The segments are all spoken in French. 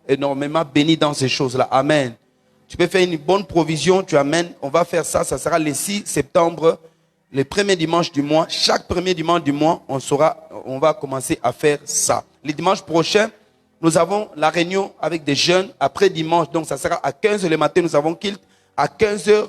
énormément béni dans ces choses-là. Amen. Tu peux faire une bonne provision, tu amènes. On va faire ça, ça sera le 6 septembre, le premier dimanche du mois. Chaque premier dimanche du mois, on va commencer à faire ça. Le dimanche prochain, nous avons la réunion avec des jeunes après dimanche. Donc, ça sera à 15h le matin, nous avons kilt. À 15h,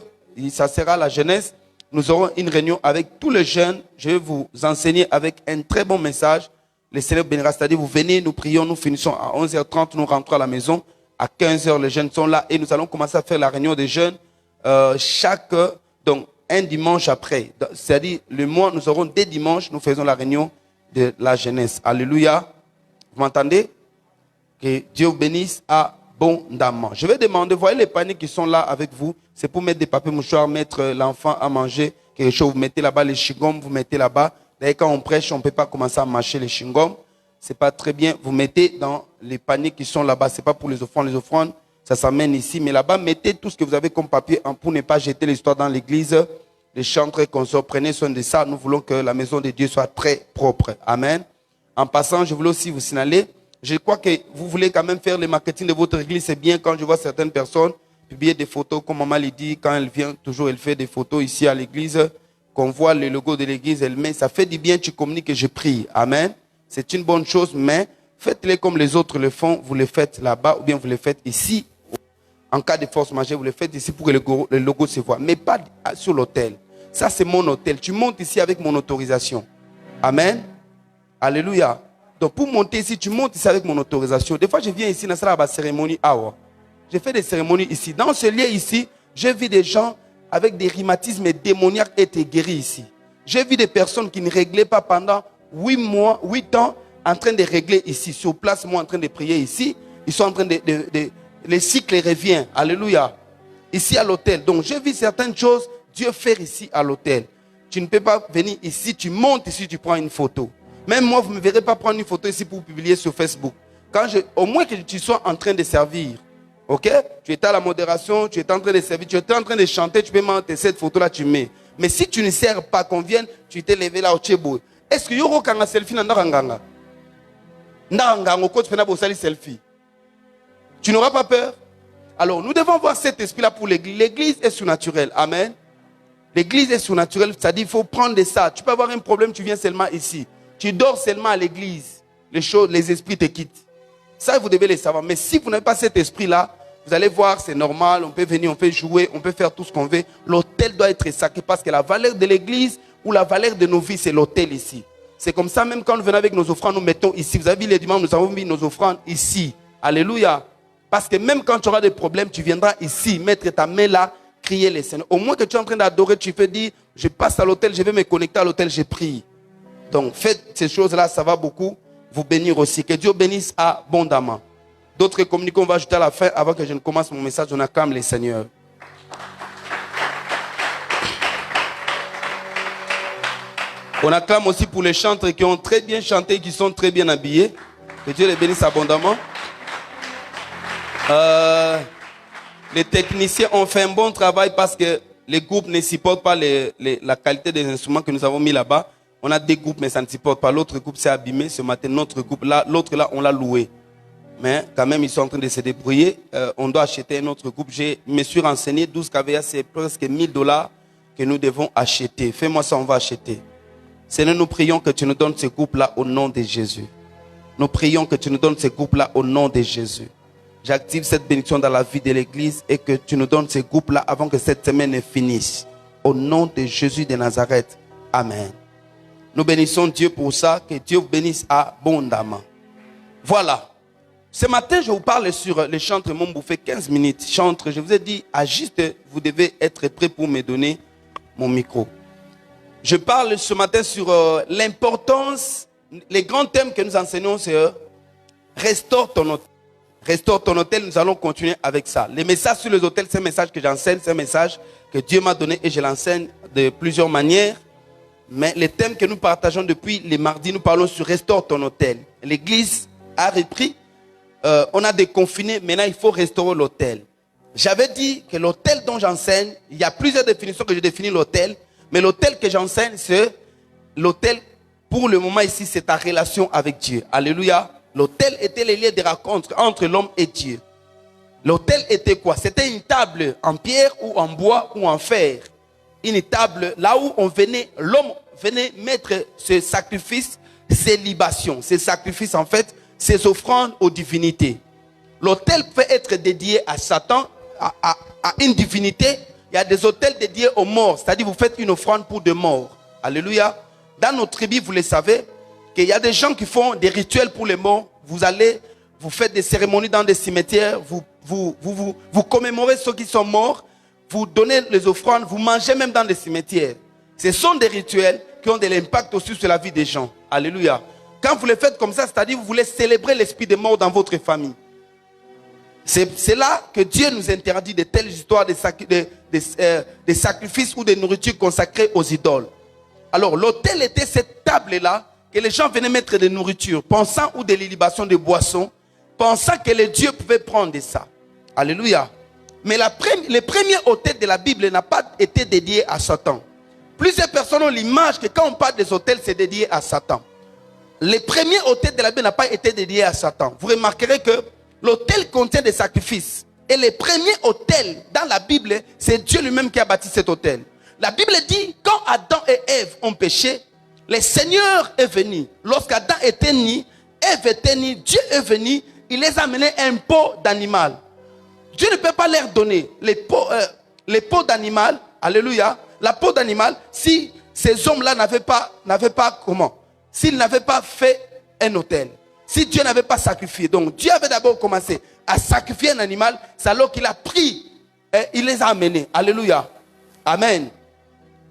ça sera la jeunesse. Nous aurons une réunion avec tous les jeunes. Je vais vous enseigner avec un très bon message. Le Seigneur bénira, c'est-à-dire vous venez, nous prions, nous finissons à 11h30, nous rentrons à la maison. À 15h, les jeunes sont là et nous allons commencer à faire la réunion des jeunes donc un dimanche après. C'est-à-dire le mois, nous aurons dès dimanche, nous faisons la réunion de la jeunesse. Alléluia. Vous m'entendez? Que Dieu vous bénisse abondamment. Je vais demander, voyez les paniers qui sont là avec vous. C'est pour mettre des papiers mouchoirs, mettre l'enfant à manger quelque chose. Vous mettez là-bas les chewing-gums, vous mettez là-bas. D'ailleurs, quand on prêche, on ne peut pas commencer à mâcher les chewing-gums. C'est pas très bien. Vous mettez dans les paniers qui sont là-bas. C'est pas pour les offrandes. Les offrandes, ça s'amène ici. Mais là-bas, mettez tout ce que vous avez comme papier pour ne pas jeter l'histoire dans l'église. Les chantres et consorts, prenez soin de ça. Nous voulons que la maison de Dieu soit très propre. Amen. En passant, je voulais aussi vous signaler. Je crois que vous voulez quand même faire le marketing de votre église. C'est bien quand je vois certaines personnes publier des photos, comme maman l'a dit, quand elle vient, toujours elle fait des photos ici à l'église, qu'on voit le logo de l'église, elle met, ça fait du bien, tu communiques et je prie. Amen. C'est une bonne chose, mais faites-les comme les autres le font. Vous les faites là-bas ou bien vous les faites ici. En cas de force majeure, vous les faites ici pour que le logo se voit. Mais pas sur l'hôtel. Ça, c'est mon hôtel. Tu montes ici avec mon autorisation. Amen. Alléluia. Donc, pour monter ici, tu montes ici avec mon autorisation. Des fois, je viens ici dans la cérémonie. Je fais des cérémonies ici. Dans ce lieu ici, j'ai vu des gens avec des rhumatismes démoniaques être guéris ici. J'ai vu des personnes qui ne réglaient pas pendant 8 ans, en train de régler ici. Sur place, moi, en train de prier ici. Ils sont en train de le cycle revient. Alléluia. Ici à l'hôtel. Donc, j'ai vu certaines choses, Dieu faire ici à l'hôtel. Tu ne peux pas venir ici, tu montes ici, tu prends une photo. Même moi, vous ne me verrez pas prendre une photo ici pour publier sur Facebook. Au moins que tu sois en train de servir. Ok? Tu étais à la modération, tu étais en train de servir, tu étais en train de chanter, tu peux monter cette photo-là, tu mets. Mais si tu ne sers pas, qu'on vienne, tu t'es levé là au Tchébou. Est-ce que y aura un selfie dans Naranganga? Naranganga, tu fais un selfie. Tu n'auras pas peur? Alors, nous devons voir cet esprit-là pour l'église. L'église est surnaturelle. Amen. L'église est surnaturelle, c'est-à-dire qu'il faut prendre de ça. Tu peux avoir un problème, tu viens seulement ici. Tu dors seulement à l'église. Les esprits te quittent. Ça, vous devez le savoir. Mais si vous n'avez pas cet esprit-là, vous allez voir, c'est normal. On peut venir, on peut jouer, on peut faire tout ce qu'on veut. L'autel doit être sacré parce que la valeur de l'église ou la valeur de nos vies, c'est l'autel ici. C'est comme ça, même quand nous venons avec nos offrandes, nous mettons ici. Vous avez vu les dimanches, nous avons mis nos offrandes ici. Alléluia. Parce que même quand tu auras des problèmes, tu viendras ici, mettre ta main là, crier les Seigneurs. Au moins que tu es en train d'adorer, tu peux dire, je passe à l'autel, je vais me connecter à l'autel, je prie. Donc, faites ces choses-là, ça va beaucoup vous bénir aussi. Que Dieu bénisse abondamment. D'autres communiqués, on va ajouter à la fin, avant que je ne commence mon message, on acclame les Seigneurs. On acclame aussi pour les chanteurs qui ont très bien chanté, qui sont très bien habillés. Que Dieu les bénisse abondamment. Les techniciens ont fait un bon travail parce que les groupes ne supportent pas la qualité des instruments que nous avons mis là-bas. On a des groupes, mais ça ne supporte pas. L'autre groupe s'est abîmé ce matin. Notre groupe, là, l'autre là, on l'a loué. Mais quand même, ils sont en train de se débrouiller. On doit acheter un autre groupe. Je me suis renseigné. 12 kVA, c'est presque $1000 que nous devons acheter. Fais-moi ça, on va acheter. Seigneur, nous prions que tu nous donnes ce groupe-là au nom de Jésus. Nous prions que tu nous donnes ce groupe-là au nom de Jésus. J'active cette bénédiction dans la vie de l'église et que tu nous donnes ce groupe-là avant que cette semaine ne finisse. Au nom de Jésus de Nazareth. Amen. Nous bénissons Dieu pour ça. Que Dieu vous bénisse abondamment. Voilà. Ce matin, je vous parle sur les chantres m'ont bouffé 15 minutes. Chantres, je vous ai dit, à juste, vous devez être prêt pour me donner mon micro. Je parle ce matin sur l'importance, les grands thèmes que nous enseignons, c'est restaure ton hôtel. Restaure ton hôtel, nous allons continuer avec ça. Les messages sur les hôtels, c'est un message que j'enseigne, c'est un message que Dieu m'a donné et je l'enseigne de plusieurs manières. Mais les thèmes que nous partageons depuis les mardis, nous parlons sur restaure ton hôtel. L'église a repris, on a déconfiné, maintenant il faut restaurer l'hôtel. J'avais dit que l'hôtel dont j'enseigne, il y a plusieurs définitions que je définis l'hôtel, mais l'hôtel que j'enseigne, c'est l'hôtel, pour le moment ici, c'est ta relation avec Dieu. Alléluia. L'autel était le lieu de rencontre entre l'homme et Dieu. L'autel était quoi? C'était une table en pierre ou en bois ou en fer. Une table là où l'homme venait mettre ses sacrifices, ses libations. Ses sacrifices en fait, ses offrandes aux divinités. L'autel peut être dédié à Satan, à une divinité. Il y a des autels dédiés aux morts, c'est-à-dire vous faites une offrande pour des morts. Alléluia. Dans nos tribus, vous le savez, qu'il y a des gens qui font des rituels pour les morts. Vous faites des cérémonies dans des cimetières, vous commémorez ceux qui sont morts, vous donnez les offrandes, vous mangez même dans des cimetières. Ce sont des rituels qui ont de l'impact aussi sur la vie des gens. Alléluia. Quand vous le faites comme ça, c'est-à-dire vous voulez célébrer l'esprit des morts dans votre famille. C'est là que Dieu nous interdit de telles histoires de sacrifices ou de nourriture consacrée aux idoles. Alors l'autel était cette table-là que les gens venaient mettre de nourriture, pensant ou des libations de boissons, pensant que les dieux pouvaient prendre de ça. Alléluia. Mais le premier autel de la Bible n'a pas été dédié à Satan. Plusieurs personnes ont l'image que quand on parle des autels, c'est dédié à Satan. Le premier autel de la Bible n'a pas été dédié à Satan. Vous remarquerez que l'autel contient des sacrifices. Et le premier autel dans la Bible, c'est Dieu lui-même qui a bâti cet autel. La Bible dit, quand Adam et Ève ont péché, le Seigneur est venu. Lorsqu'Adam était né, Ève était née, Dieu est venu, il les a amenés un pot d'animal. Dieu ne peut pas leur donner les peaux d'animal, alléluia, la peau d'animal, si ces hommes-là n'avaient pas comment? S'ils n'avaient pas fait un autel. Si Dieu n'avait pas sacrifié. Donc Dieu avait d'abord commencé à sacrifier un animal, c'est alors qu'il a pris et il les a amenés. Alléluia. Amen.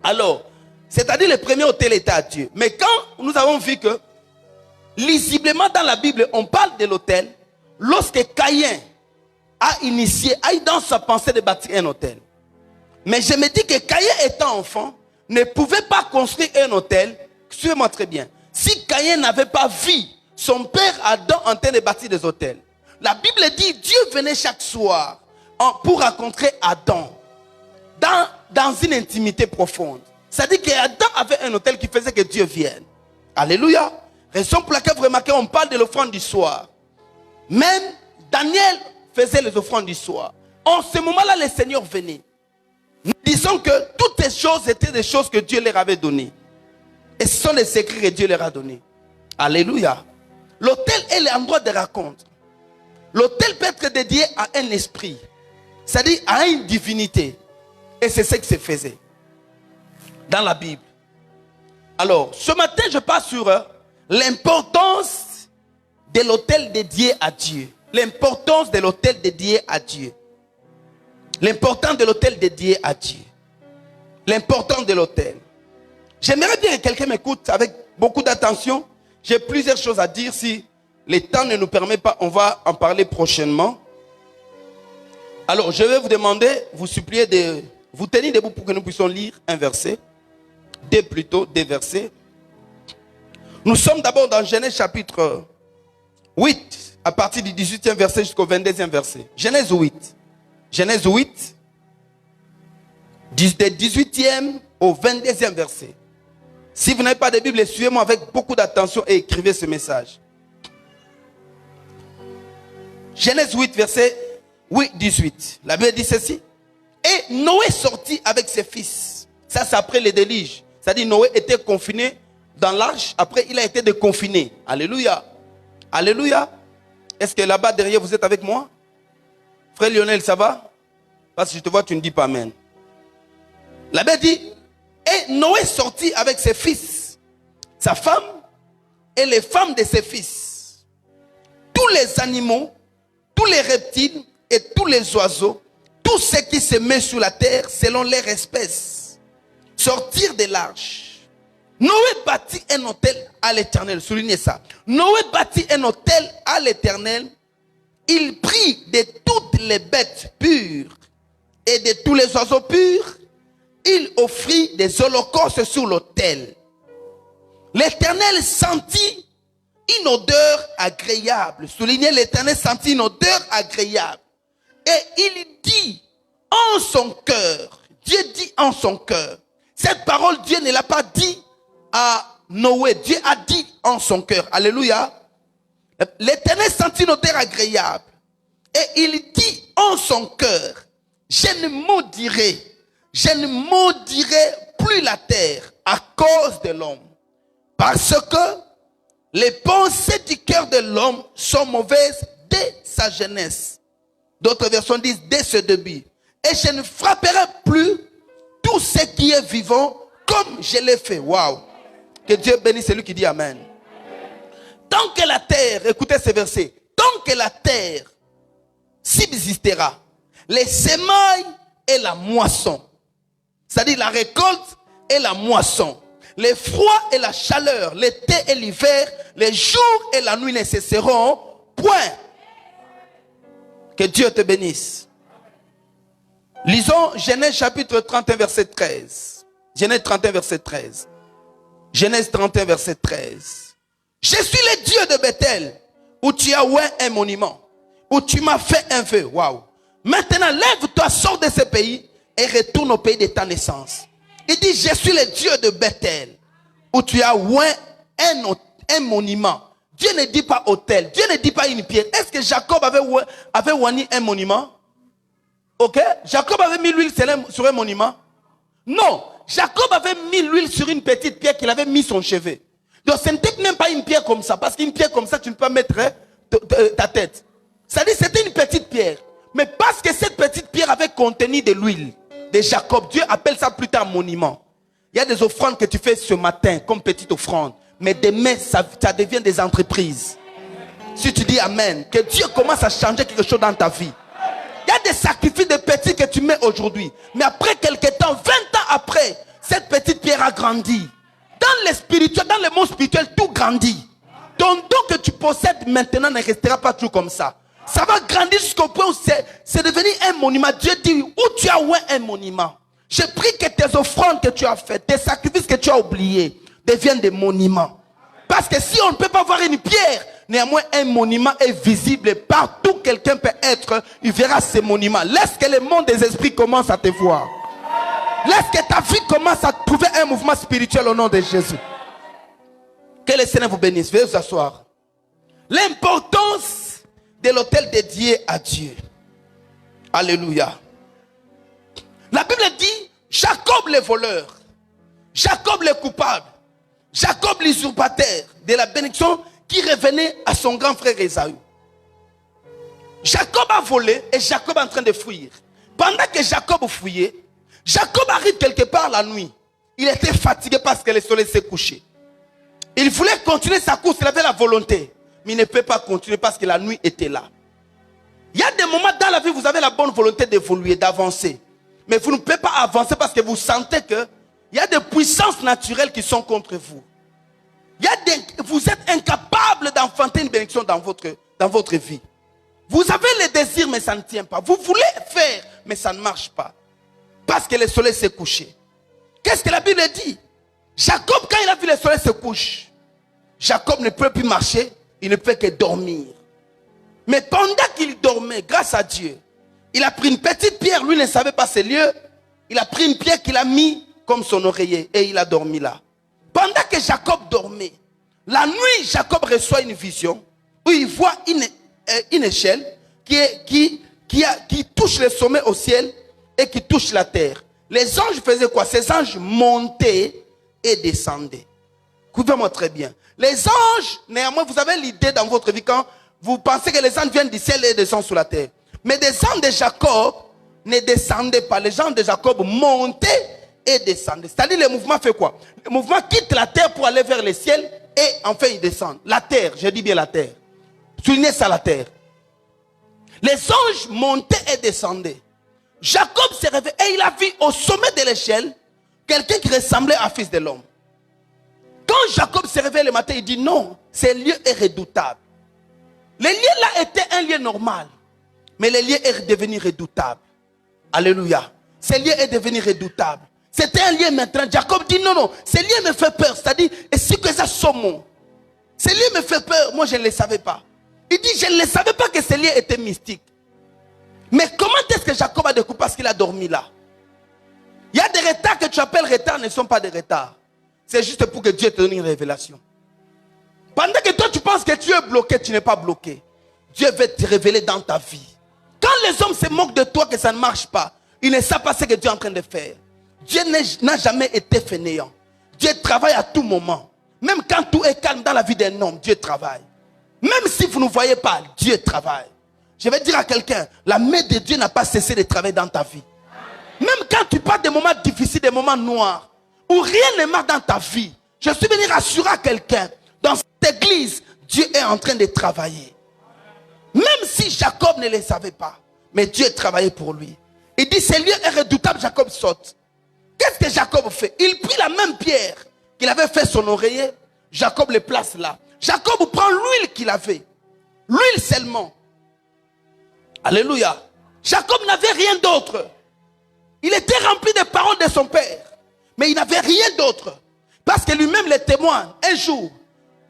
Alors, c'est-à-dire le premier autel était à Dieu. Mais quand nous avons vu que, lisiblement dans la Bible, on parle de l'autel, lorsque Caïn a eu dans sa pensée de bâtir un autel. Mais je me dis que Caïn étant enfant, ne pouvait pas construire un autel. Suivez-moi très bien. Si Caïn n'avait pas vu son père Adam en train de bâtir des autels, la Bible dit Dieu venait chaque soir pour rencontrer Adam dans une intimité profonde. C'est-à-dire qu'Adam avait un autel qui faisait que Dieu vienne. Alléluia. Raison pour laquelle vous remarquez, on parle de l'offrande du soir. Même Daniel faisait les offrandes du soir. En ce moment-là, le Seigneur venait. Nous disons que toutes ces choses étaient des choses que Dieu leur avait données. Et ce sont les secrets que Dieu leur a donnés. Alléluia. L'autel est l'endroit de rencontre. L'autel peut être dédié à un esprit. C'est-à-dire à une divinité. Et c'est ce que se faisait dans la Bible. Alors, ce matin, je parle sur l'importance de l'autel dédié à Dieu. L'importance de l'autel dédié à Dieu. L'importance de l'autel dédié à Dieu. L'importance de l'autel. J'aimerais bien que quelqu'un m'écoute avec beaucoup d'attention. J'ai plusieurs choses à dire. Si le temps ne nous permet pas, on va en parler prochainement. Alors, je vais vous demander, vous supplier de vous tenir debout pour que nous puissions lire un verset. Deux versets. Nous sommes d'abord dans Genèse chapitre 8, à partir du 18e verset jusqu'au 22e verset. Genèse 8. Genèse 8, du 18e au 22e verset. Si vous n'avez pas de Bible, suivez-moi avec beaucoup d'attention et écrivez ce message. Genèse 8, verset 18. La Bible dit ceci. Et Noé sortit avec ses fils. Ça, c'est après le déluge. C'est-à-dire Noé était confiné dans l'arche. Après, il a été déconfiné. Alléluia. Alléluia. Est-ce que là-bas, derrière, vous êtes avec moi? Frère Lionel, ça va? Parce que je te vois, tu ne dis pas amen. La Bible dit, et Noé sortit avec ses fils, sa femme et les femmes de ses fils. Tous les animaux, tous les reptiles et tous les oiseaux, tout ce qui se met sur la terre selon leur espèce, sortirent de l'arche. Noé bâtit un autel à l'Éternel. Soulignez ça. Noé bâtit un autel à l'Éternel. Il prit de toutes les bêtes pures et de tous les oiseaux purs. Il offrit des holocaustes sur l'autel. L'Éternel sentit une odeur agréable. Soulignez, l'Éternel sentit une odeur agréable. Et il dit en son cœur, Dieu dit en son cœur. Cette parole, Dieu ne l'a pas dit à Noé. Dieu a dit en son cœur. Alléluia. L'Éternel sentit une odeur agréable. Et il dit en son cœur, je ne maudirai plus la terre à cause de l'homme. Parce que les pensées du cœur de l'homme sont mauvaises dès sa jeunesse. D'autres versions disent dès ce début. Et je ne frapperai plus tout ce qui est vivant comme je l'ai fait. Waouh! Que Dieu bénisse celui qui dit Amen. Tant que la terre, écoutez ce verset, tant que la terre subsistera, les semailles et la moisson, c'est-à-dire la récolte et la moisson, les froids et la chaleur, l'été et l'hiver, les jours et la nuit ne cesseront point. Que Dieu te bénisse. Lisons Genèse chapitre 31 verset 13. Genèse 31 verset 13. Genèse 31 verset 13. Je suis le Dieu de Bethel, où tu as oint un monument, où tu m'as fait un vœu. Waouh. Maintenant, lève-toi, sors de ce pays et retourne au pays de ta naissance. Il dit, je suis le Dieu de Bethel, où tu as oint un monument. Dieu ne dit pas autel, Dieu ne dit pas une pierre. Est-ce que Jacob avait oigné un monument? Ok? Jacob avait mis l'huile sur un monument? Non. Jacob avait mis l'huile sur une petite pierre qu'il avait mis son cheveu. Donc ce n'était même pas une pierre comme ça. Parce qu'une pierre comme ça, tu ne peux pas mettre ta tête. C'est-à-dire c'était une petite pierre. Mais parce que cette petite pierre avait contenu de l'huile de Jacob, Dieu appelle ça plus tard monument. Il y a des offrandes que tu fais ce matin comme petite offrande. Mais demain, ça devient des entreprises. Si tu dis Amen, que Dieu commence à changer quelque chose dans ta vie. Il y a des sacrifices de petits que tu mets aujourd'hui. Mais après quelques temps, 20 ans après, cette petite pierre a grandi. Dans le spirituel, dans le monde spirituel, tout grandit. Ton don que tu possèdes maintenant ne restera pas toujours comme ça. Ça va grandir jusqu'au point où c'est devenu un monument. Dieu dit, où tu as oint un monument. Je prie que tes offrandes que tu as faites, tes sacrifices que tu as oubliés, deviennent des monuments. Parce que si on ne peut pas voir une pierre, néanmoins un monument est visible et partout quelqu'un peut être, il verra ces monuments. Laisse que le monde des esprits commence à te voir. Laisse que ta vie commence à trouver un mouvement spirituel au nom de Jésus. Que le Seigneur vous bénisse. Veuillez vous asseoir. L'importance de l'autel dédié à Dieu. Alléluia. La Bible dit, Jacob le voleur, Jacob le coupable, Jacob l'usurpateur de la bénédiction qui revenait à son grand frère Ésaü. Jacob a volé et Jacob est en train de fuir. Pendant que Jacob fuyait, Jacob arrive quelque part la nuit. Il était fatigué parce que le soleil s'est couché. Il voulait continuer sa course, il avait la volonté. Mais il ne peut pas continuer parce que la nuit était là. Il y a des moments dans la vie où vous avez la bonne volonté d'évoluer, d'avancer. Mais vous ne pouvez pas avancer parce que vous sentez que il y a des puissances naturelles qui sont contre vous. Vous êtes incapable d'enfanter une bénédiction dans votre vie. Vous avez le désir mais ça ne tient pas. Vous voulez faire mais ça ne marche pas. Parce que le soleil s'est couché. Qu'est-ce que la Bible dit? Jacob, quand il a vu le soleil se coucher, Jacob ne peut plus marcher, il ne peut que dormir. Mais pendant qu'il dormait, grâce à Dieu, il a pris une petite pierre, lui ne savait pas ce lieu. Il a pris une pierre qu'il a mis comme son oreiller et il a dormi là. Pendant que Jacob dormait, la nuit, Jacob reçoit une vision où il voit une échelle qui touche le sommet au ciel et qui touche la terre. Les anges faisaient quoi? Ces anges montaient et descendaient. Écoutez-moi très bien. Les anges, néanmoins, vous avez l'idée dans votre vie quand vous pensez que les anges viennent du ciel et descendent sur la terre. Mais les anges de Jacob ne descendaient pas. Les anges de Jacob montaient et descendaient. C'est-à-dire le mouvement fait quoi? Le mouvement quitte la terre pour aller vers le ciel et enfin il descend. La terre, je dis bien la terre. Soulignez ça, la terre. Les anges montaient et descendaient. Jacob s'est réveillé et il a vu au sommet de l'échelle quelqu'un qui ressemblait à fils de l'homme. Quand Jacob s'est réveillé le matin, il dit non, ce lieu est redoutable. Le lieu là était un lieu normal. Mais le lieu est devenu redoutable. Alléluia. Ce lieu est devenu redoutable. C'était un lieu maintenant. Jacob dit non, ce lieu me fait peur. C'est-à-dire, et si que ça somme. Ce lieu me fait peur. Moi, je ne le savais pas. Il dit, je ne le savais pas que ce lieu était mystique. Mais comment est-ce que Jacob a découvert? Parce qu'il a dormi là. Il y a des retards que tu appelles retards, ne sont pas des retards. C'est juste pour que Dieu te donne une révélation. Pendant que toi tu penses que tu es bloqué, tu n'es pas bloqué. Dieu veut te révéler dans ta vie. Quand les hommes se moquent de toi que ça ne marche pas, ils ne savent pas ce que Dieu est en train de faire. Dieu n'a jamais été fainéant. Dieu travaille à tout moment. Même quand tout est calme dans la vie d'un homme, Dieu travaille. Même si vous ne voyez pas, Dieu travaille. Je vais dire à quelqu'un, la main de Dieu n'a pas cessé de travailler dans ta vie. Même quand tu passes des moments difficiles, des moments noirs, où rien ne marche dans ta vie, je suis venu rassurer à quelqu'un, dans cette église, Dieu est en train de travailler. Même si Jacob ne le savait pas, mais Dieu travaillait pour lui. Il dit, ce lieu est redoutable, Jacob saute. Qu'est-ce que Jacob fait? Il prit la même pierre qu'il avait fait son oreiller, Jacob le place là. Jacob prend l'huile qu'il avait, l'huile seulement. Alléluia. Jacob n'avait rien d'autre. Il était rempli des paroles de son père, mais il n'avait rien d'autre. Parce que lui-même le témoigne. Un jour,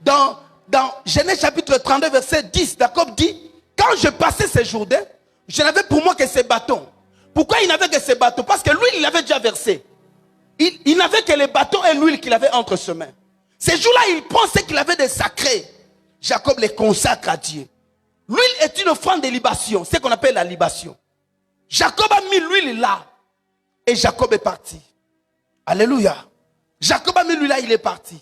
dans Genèse chapitre 32, verset 10, Jacob dit, quand je passais ce Jourdain, je n'avais pour moi que ces bâtons. Pourquoi il n'avait que ces bâtons? Parce que l'huile, il avait déjà versé. Il n'avait que les bâtons et l'huile qu'il avait entre ses mains. Ces jours-là, il pensait qu'il avait des sacrés. Jacob les consacre à Dieu. L'huile est une offrande de libation, ce qu'on appelle la libation. Jacob a mis l'huile là et Jacob est parti. Alléluia. Jacob a mis l'huile là, il est parti.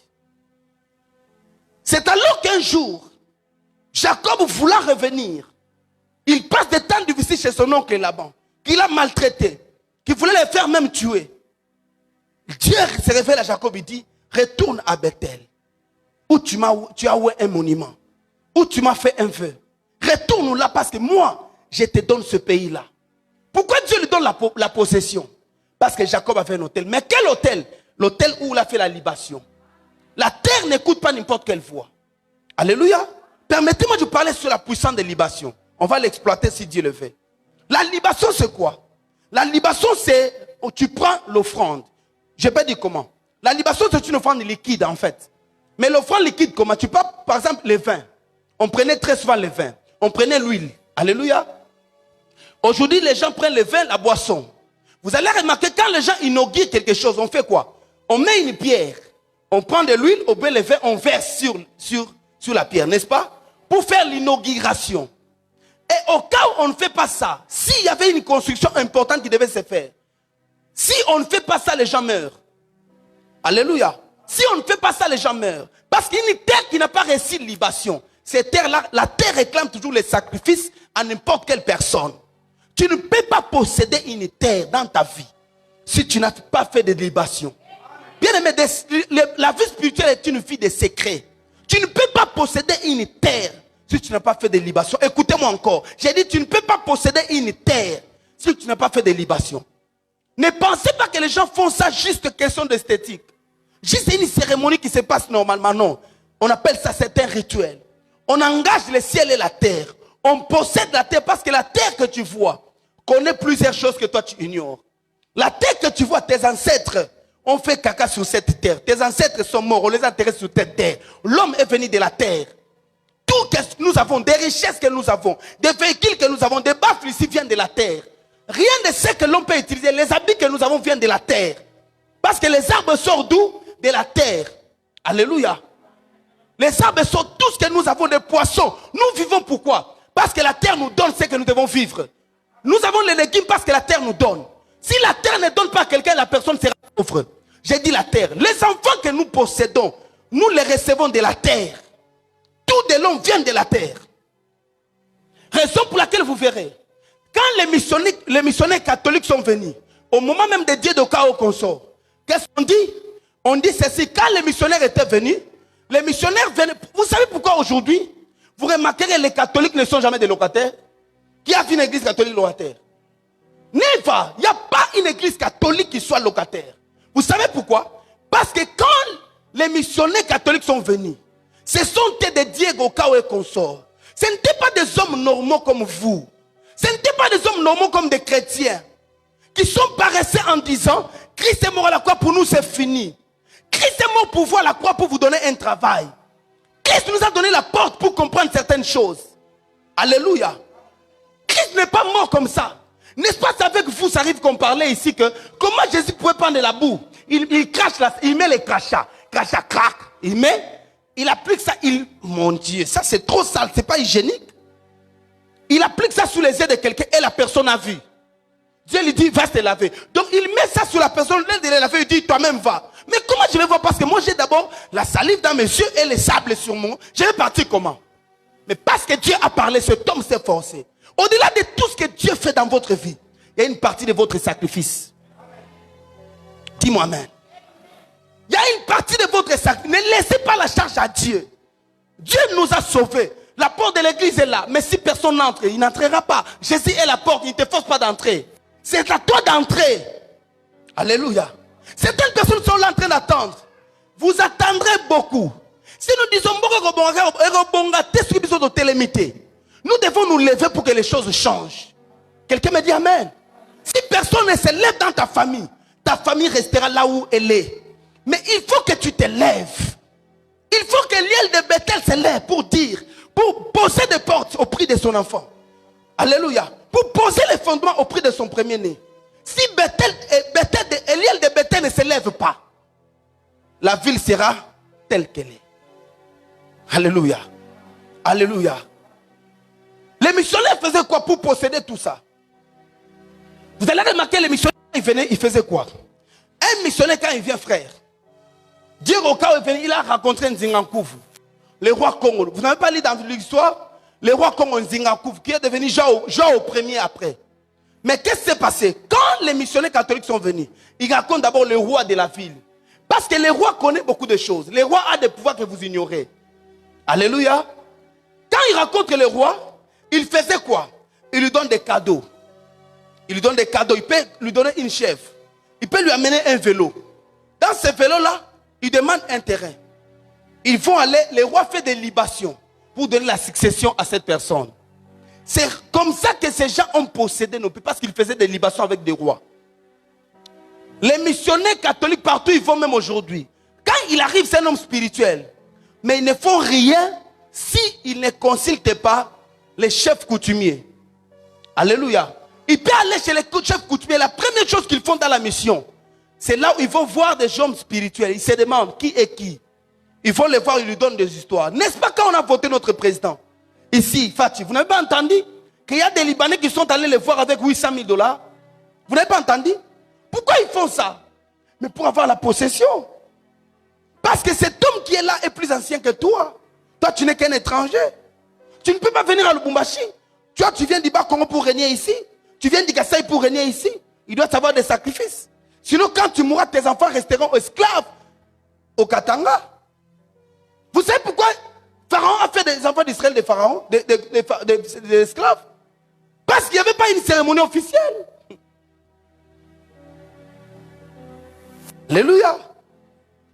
C'est alors qu'un jour, Jacob voulant revenir, il passe des temps difficiles chez son oncle Laban, qu'il a maltraité, qu'il voulait le faire même tuer. Dieu se révèle à Jacob, il dit, retourne à Bethel, où tu as oué un monument, où tu m'as fait un vœu. Retourne là parce que moi, je te donne ce pays-là. Pourquoi Dieu lui donne la possession? Parce que Jacob avait un hôtel. Mais quel hôtel? L'hôtel où il a fait la libation. La terre n'écoute pas n'importe quelle voix. Alléluia. Permettez-moi de parler sur la puissance de libation. On va l'exploiter si Dieu le veut. La libation, c'est quoi? La libation, c'est où tu prends l'offrande. Je peux dire comment? La libation, c'est une offrande liquide en fait. Mais l'offrande liquide, comment? Tu prends par exemple le vin. On prenait très souvent le vin. On prenait l'huile. Alléluia. Aujourd'hui, les gens prennent le vin, la boisson. Vous allez remarquer, quand les gens inaugurent quelque chose, on fait quoi? On met une pierre. On prend de l'huile, on met le vin, on verse sur la pierre, n'est-ce pas? Pour faire l'inauguration. Et au cas où on ne fait pas ça, s'il y avait une construction importante qui devait se faire, si on ne fait pas ça, les gens meurent. Alléluia. Si on ne fait pas ça, les gens meurent. Parce qu'une terre qui n'a pas reçu de libation, cette terre-là, la terre réclame toujours les sacrifices à n'importe quelle personne. Tu ne peux pas posséder une terre dans ta vie si tu n'as pas fait de libation. Bien aimé, la vie spirituelle est une vie de secret. Tu ne peux pas posséder une terre si tu n'as pas fait de libation. Écoutez-moi encore. J'ai dit, tu ne peux pas posséder une terre si tu n'as pas fait de libation. Ne pensez pas que les gens font ça juste question d'esthétique. Juste une cérémonie qui se passe normalement. Non. On appelle ça, c'est un rituel. On engage le ciel et la terre. On possède la terre parce que la terre que tu vois connaît plusieurs choses que toi tu ignores. La terre que tu vois, tes ancêtres ont fait caca sur cette terre. Tes ancêtres sont morts, on les a enterrés sur cette terre. L'homme est venu de la terre. Tout ce que nous avons, des richesses que nous avons, des véhicules que nous avons, des baffles ici viennent de la terre. Rien de ce que l'homme peut utiliser, les habits que nous avons viennent de la terre. Parce que les arbres sortent d'où? De la terre. Alléluia. Les arbres sont tout ce que nous avons, des poissons. Nous vivons pourquoi? Parce que la terre nous donne ce que nous devons vivre. Nous avons les légumes parce que la terre nous donne. Si la terre ne donne pas à quelqu'un, la personne sera pauvre. J'ai dit la terre. Les enfants que nous possédons, nous les recevons de la terre. Tout de l'homme vient de la terre. Raison pour laquelle vous verrez, quand les missionnaires catholiques sont venus, au moment même de Dieu de chaos qu'on sort, qu'est-ce qu'on dit? On dit ceci, quand les missionnaires étaient venus, les missionnaires venaient. Vous savez pourquoi aujourd'hui, vous remarquerez les catholiques ne sont jamais des locataires? Qui a vu une église catholique locataire? Never. Il n'y a pas une église catholique qui soit locataire. Vous savez pourquoi? Parce que quand les missionnaires catholiques sont venus, ce sont des Diego Cao et consorts. Ce n'étaient pas des hommes normaux comme vous. Ce n'étaient pas des hommes normaux comme des chrétiens. Qui sont paraissés en disant, Christ est mort à la croix pour nous, c'est fini. Christ est mort pour voir la croix pour vous donner un travail. Christ nous a donné la porte pour comprendre certaines choses. Alléluia. Christ n'est pas mort comme ça. N'est-ce pas avec vous, ça arrive qu'on parlait ici que comment Jésus pouvait prendre de la boue? Il crache, il met les crachats. Crachat, crac. Il met. il applique ça, mon Dieu, ça c'est trop sale, c'est pas hygiénique. Il applique ça sous les yeux de quelqu'un et la personne a vu. Dieu lui dit, va te laver. Donc il met ça sur la personne, l'aide de la laver, il dit, toi-même va. Mais comment je vais voir? Parce que moi j'ai d'abord la salive dans mes yeux et les sables sur moi. Je vais partir comment? Mais parce que Dieu a parlé, cet homme s'est forcé. Au-delà de tout ce que Dieu fait dans votre vie, il y a une partie de votre sacrifice. Dis-moi amen. Il y a une partie de votre sacrifice. Ne laissez pas la charge à Dieu. Dieu nous a sauvés. La porte de l'église est là. Mais si personne n'entre, il n'entrera pas. Jésus est la porte, il ne te force pas d'entrer. C'est à toi d'entrer. Alléluia. Certaines personnes sont là en train d'attendre. Vous attendrez beaucoup. Si nous disons, nous devons nous lever pour que les choses changent. Quelqu'un me dit amen. Si personne ne se lève dans ta famille restera là où elle est. Mais il faut que tu te lèves. Il faut que Liel de Bethel se lève pour dire, pour poser des portes au prix de son enfant. Alléluia. Pour poser les fondements au prix de son premier-né. Si Liel de Bethel ne se lève pas, la ville sera telle qu'elle est. Alléluia. Alléluia. Les missionnaires faisaient quoi pour posséder tout ça? Vous allez remarquer, les missionnaires, ils venaient, ils faisaient quoi? Un missionnaire, quand il vient, frère, Dieu au cas où il venait, il a rencontré Nzingankouvu, le roi Congo. Vous n'avez pas lu dans l'histoire? Le roi Congo Nzingankouvu, qui est devenu Jean au premier après. Mais qu'est-ce qui s'est passé? Quand les missionnaires catholiques sont venus, ils racontent d'abord le roi de la ville. Parce que le roi connaît beaucoup de choses. Le roi a des pouvoirs que vous ignorez. Alléluia. Quand il rencontre le roi, il faisait quoi? Il lui donne des cadeaux. Il lui donne des cadeaux. Il peut lui donner une chèvre. Il peut lui amener un vélo. Dans ce vélo-là, il demande un terrain. Ils vont aller, le roi fait des libations pour donner la succession à cette personne. C'est comme ça que ces gens ont possédé nos pays, parce qu'ils faisaient des libations avec des rois. Les missionnaires catholiques partout, ils vont même aujourd'hui. Quand il arrive, c'est un homme spirituel. Mais ils ne font rien s'ils ne consultent pas les chefs coutumiers. Alléluia. Il peut aller chez les chefs coutumiers. La première chose qu'ils font dans la mission, c'est là où ils vont voir des hommes spirituels. Ils se demandent qui est qui. Ils vont les voir, ils lui donnent des histoires. N'est-ce pas quand on a voté notre président? Ici, Fatih, vous n'avez pas entendu qu'il y a des Libanais qui sont allés les voir avec 800 000 $? Vous n'avez pas entendu? Pourquoi ils font ça? Mais pour avoir la possession. Parce que cet homme qui est là est plus ancien que toi. Toi, tu n'es qu'un étranger. Tu ne peux pas venir à Lubumbashi. Tu viens d'Iba Congo pour régner ici. Tu viens d'Igassaï pour régner ici. Il doit savoir des sacrifices. Sinon, quand tu mourras, tes enfants resteront esclaves au Katanga. Vous savez pourquoi Pharaon a fait des enfants d'Israël des pharaons, des esclaves? Parce qu'il n'y avait pas une cérémonie officielle. Alléluia.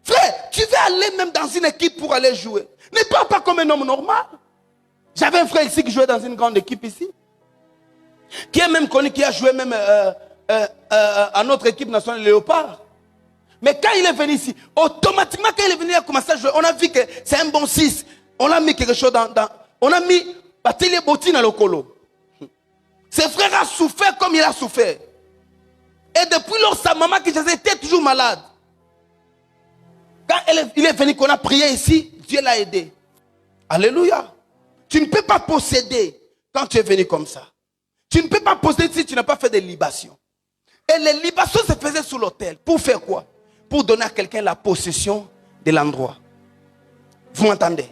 Frère, tu veux aller même dans une équipe pour aller jouer. Ne parle pas comme un homme normal. J'avais un frère ici qui jouait dans une grande équipe ici. Qui est même connu, qui a joué même à notre équipe nationale Léopard. Mais quand il est venu ici, automatiquement quand il est venu, il a commencé à jouer. On a vu que c'est un bon 6. On a mis quelque chose on a mis Batelier Bottine à l'Okolo. Ses frères ont souffert comme il a souffert. Et depuis lors, sa maman qui était toujours malade. Quand il est venu, qu'on a prié ici, Dieu l'a aidé. Alléluia. Tu ne peux pas posséder quand tu es venu comme ça. Tu ne peux pas posséder si tu n'as pas fait des libations. Et les libations se faisaient sous l'autel. Pour faire quoi? Pour donner à quelqu'un la possession de l'endroit. Vous m'entendez?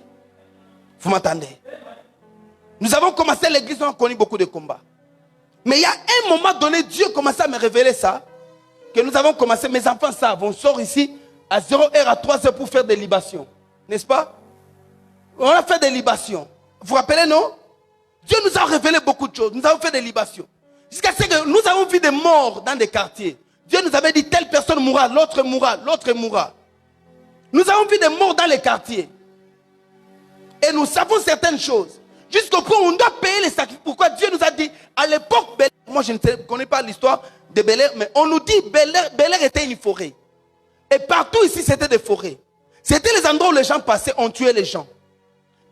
Vous m'entendez? Nous avons commencé l'église, on a connu beaucoup de combats. Mais il y a un moment donné, Dieu commençait à me révéler ça. Que nous avons commencé, mes enfants savent, on sort ici à 0h à 3h pour faire des libations. N'est-ce pas? On a fait des libations. Vous vous rappelez, non? Dieu nous a révélé beaucoup de choses. Nous avons fait des libations. Jusqu'à ce que nous avons vu des morts dans des quartiers. Dieu nous avait dit telle personne mourra, l'autre mourra, l'autre mourra. Nous avons vu des morts dans les quartiers. Et nous savons certaines choses. Jusqu'au point où on doit payer les sacrifices. Pourquoi Dieu nous a dit, à l'époque, moi je ne connais pas l'histoire de Bel-Air, mais on nous dit Bel-Air était une forêt. Et partout ici, c'était des forêts. C'était les endroits où les gens passaient, on tuait les gens.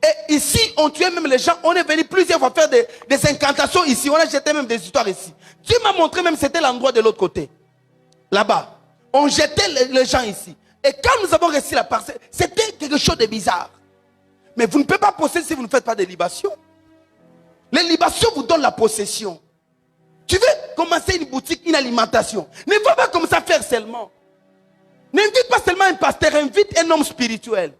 Et ici, on tuait même les gens. On est venu plusieurs fois faire des incantations ici. On a jeté même des histoires ici. Dieu m'a montré même c'était l'endroit de l'autre côté. Là-bas. On jetait les gens ici. Et quand nous avons réussi la parcelle, c'était quelque chose de bizarre. Mais vous ne pouvez pas posséder si vous ne faites pas de libation. Les libations vous donnent la possession. Tu veux commencer une boutique, une alimentation. Ne va pas comme ça faire seulement. N'invite pas seulement un pasteur, invite un homme spirituel.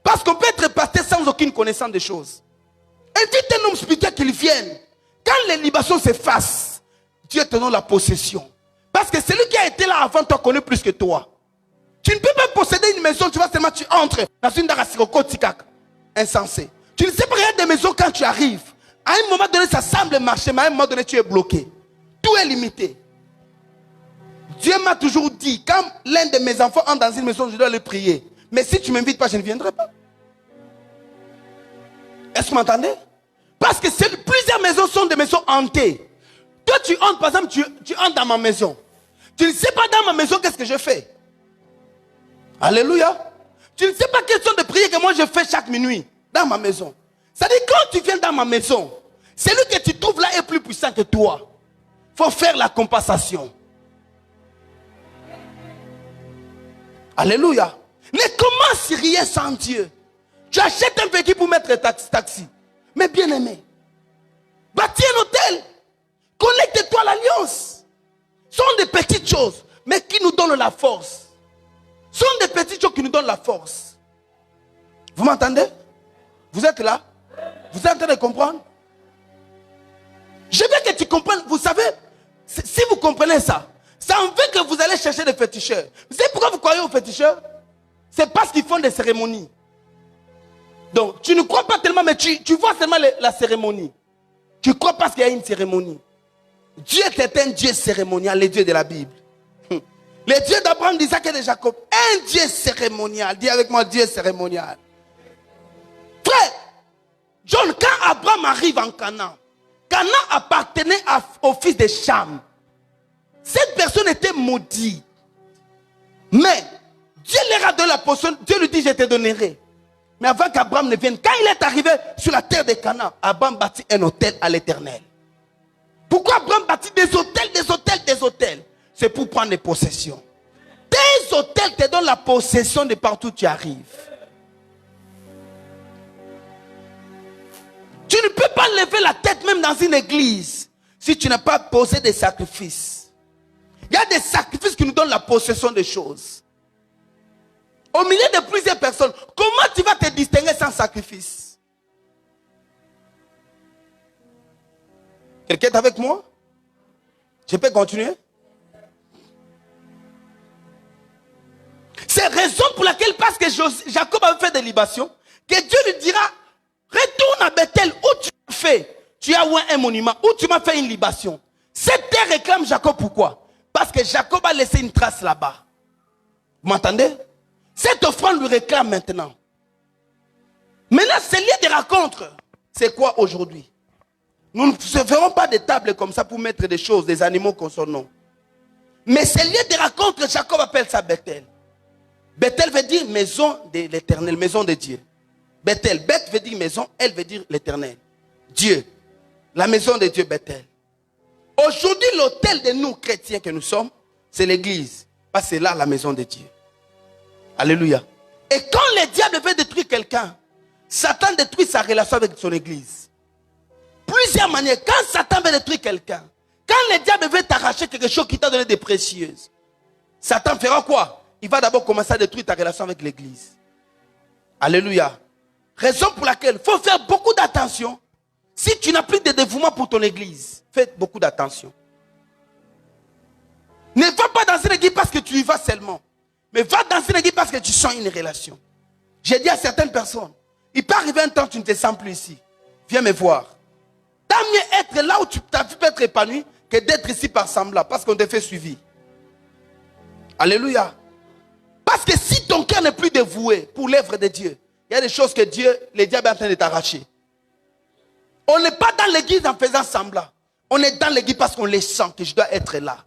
Parce qu'on peut être pasteur sans aucune connaissance des choses. Invite un homme spirituel qu'il vienne. Quand les libations s'effacent, Dieu te donne la possession. Parce que celui qui a été là avant toi connaît plus que toi. Tu ne peux pas posséder une maison, tu vois seulement tu entres dans une darasiroko tikak. Insensé. Tu ne sais pas rien des maisons quand tu arrives. À un moment donné, ça semble marcher, mais à un moment donné, tu es bloqué. Tout est limité. Dieu m'a toujours dit, quand l'un de mes enfants entre dans une maison, je dois le prier. Mais si tu ne m'invites pas, je ne viendrai pas. Est-ce que vous m'entendez? Parce que plusieurs maisons sont des maisons hantées. Toi, tu entres, par exemple, tu entres dans ma maison. Tu ne sais pas dans ma maison qu'est-ce que je fais. Alléluia. Tu ne sais pas quelles sont les prières que moi je fais chaque minuit dans ma maison. C'est-à-dire quand tu viens dans ma maison, celui que tu trouves là est plus puissant que toi. Il faut faire la compensation. Alléluia. Ne commence rien sans Dieu. Tu achètes un véhicule pour mettre taxi. Mais bien aimé, bâtis un hôtel. Connecte-toi à l'alliance. Ce sont des petites choses, mais qui nous donnent la force. Ce sont des petites choses qui nous donnent la force. Vous m'entendez? Vous êtes là? Vous êtes en train de comprendre? Je veux que tu comprennes. Vous savez, si vous comprenez ça, ça en veut que vous allez chercher des féticheurs. Vous savez pourquoi vous croyez aux féticheurs? C'est parce qu'ils font des cérémonies. Donc, tu ne crois pas tellement, mais tu vois seulement la cérémonie. Tu crois parce qu'il y a une cérémonie. Dieu est un Dieu cérémonial, le Dieu de la Bible. Le Dieu d'Abraham, d'Isaac et de Jacob. Un Dieu cérémonial. Dis avec moi, Dieu cérémonial. Frère, John, quand Abraham arrive en Canaan, Canaan appartenait au fils de Cham. Cette personne était maudite. Mais Dieu leur a donné la portion. Dieu lui dit, je te donnerai. Mais avant qu'Abraham ne vienne, quand il est arrivé sur la terre de Canaan, Abraham bâtit un hôtel à l'Éternel. Pourquoi Abraham bâtit des hôtels, des hôtels, des hôtels? C'est pour prendre des possessions. Tes hôtels te donnent la possession de partout où tu arrives. Tu ne peux pas lever la tête même dans une église si tu n'as pas posé des sacrifices. Il y a des sacrifices qui nous donnent la possession des choses. Au milieu de plusieurs personnes, comment tu vas te distinguer sans sacrifice? Quelqu'un est avec moi? Je peux continuer? C'est la raison pour laquelle, parce que Jacob avait fait des libations, que Dieu lui dira, retourne à Bethel où tu as fait, tu as oint un monument, où tu m'as fait une libation. Cette terre réclame Jacob, pourquoi? Parce que Jacob a laissé une trace là-bas. Vous m'entendez? Cette offrande lui réclame maintenant. Maintenant, ces lieux de rencontre, c'est quoi aujourd'hui? Nous ne ferons pas de tables comme ça pour mettre des choses, des animaux qu'on son nom. Mais ces lieux de rencontre, Jacob appelle ça Bethel. Bethel veut dire maison de l'Éternel, maison de Dieu. Bethel, Beth veut dire maison, elle veut dire l'Éternel. Dieu, la maison de Dieu Bethel. Aujourd'hui, l'hôtel de nous chrétiens que nous sommes, c'est l'église. Parce que c'est là la maison de Dieu. Alléluia. Et quand le diable veut détruire quelqu'un, Satan détruit sa relation avec son église. Plusieurs manières. Quand Satan veut détruire quelqu'un, quand le diable veut t'arracher quelque chose qui t'a donné des précieuses, Satan fera quoi? Il va d'abord commencer à détruire ta relation avec l'église. Alléluia. Raison pour laquelle il faut faire beaucoup d'attention. Si tu n'as plus de dévouement pour ton église, fais beaucoup d'attention. Ne va pas dans une église parce que tu y vas seulement. Mais va dans une église parce que tu sens une relation. J'ai dit à certaines personnes, il peut arriver un temps où tu ne te sens plus ici. Viens me voir. Tant mieux être là où tu peux être épanoui que d'être ici par semblant, parce qu'on te fait suivi. Alléluia. Parce que si ton cœur n'est plus dévoué pour l'œuvre de Dieu, il y a des choses que le diable est en train de t'arracher. On n'est pas dans l'église en faisant semblant. On est dans l'église parce qu'on les sent que je dois être là.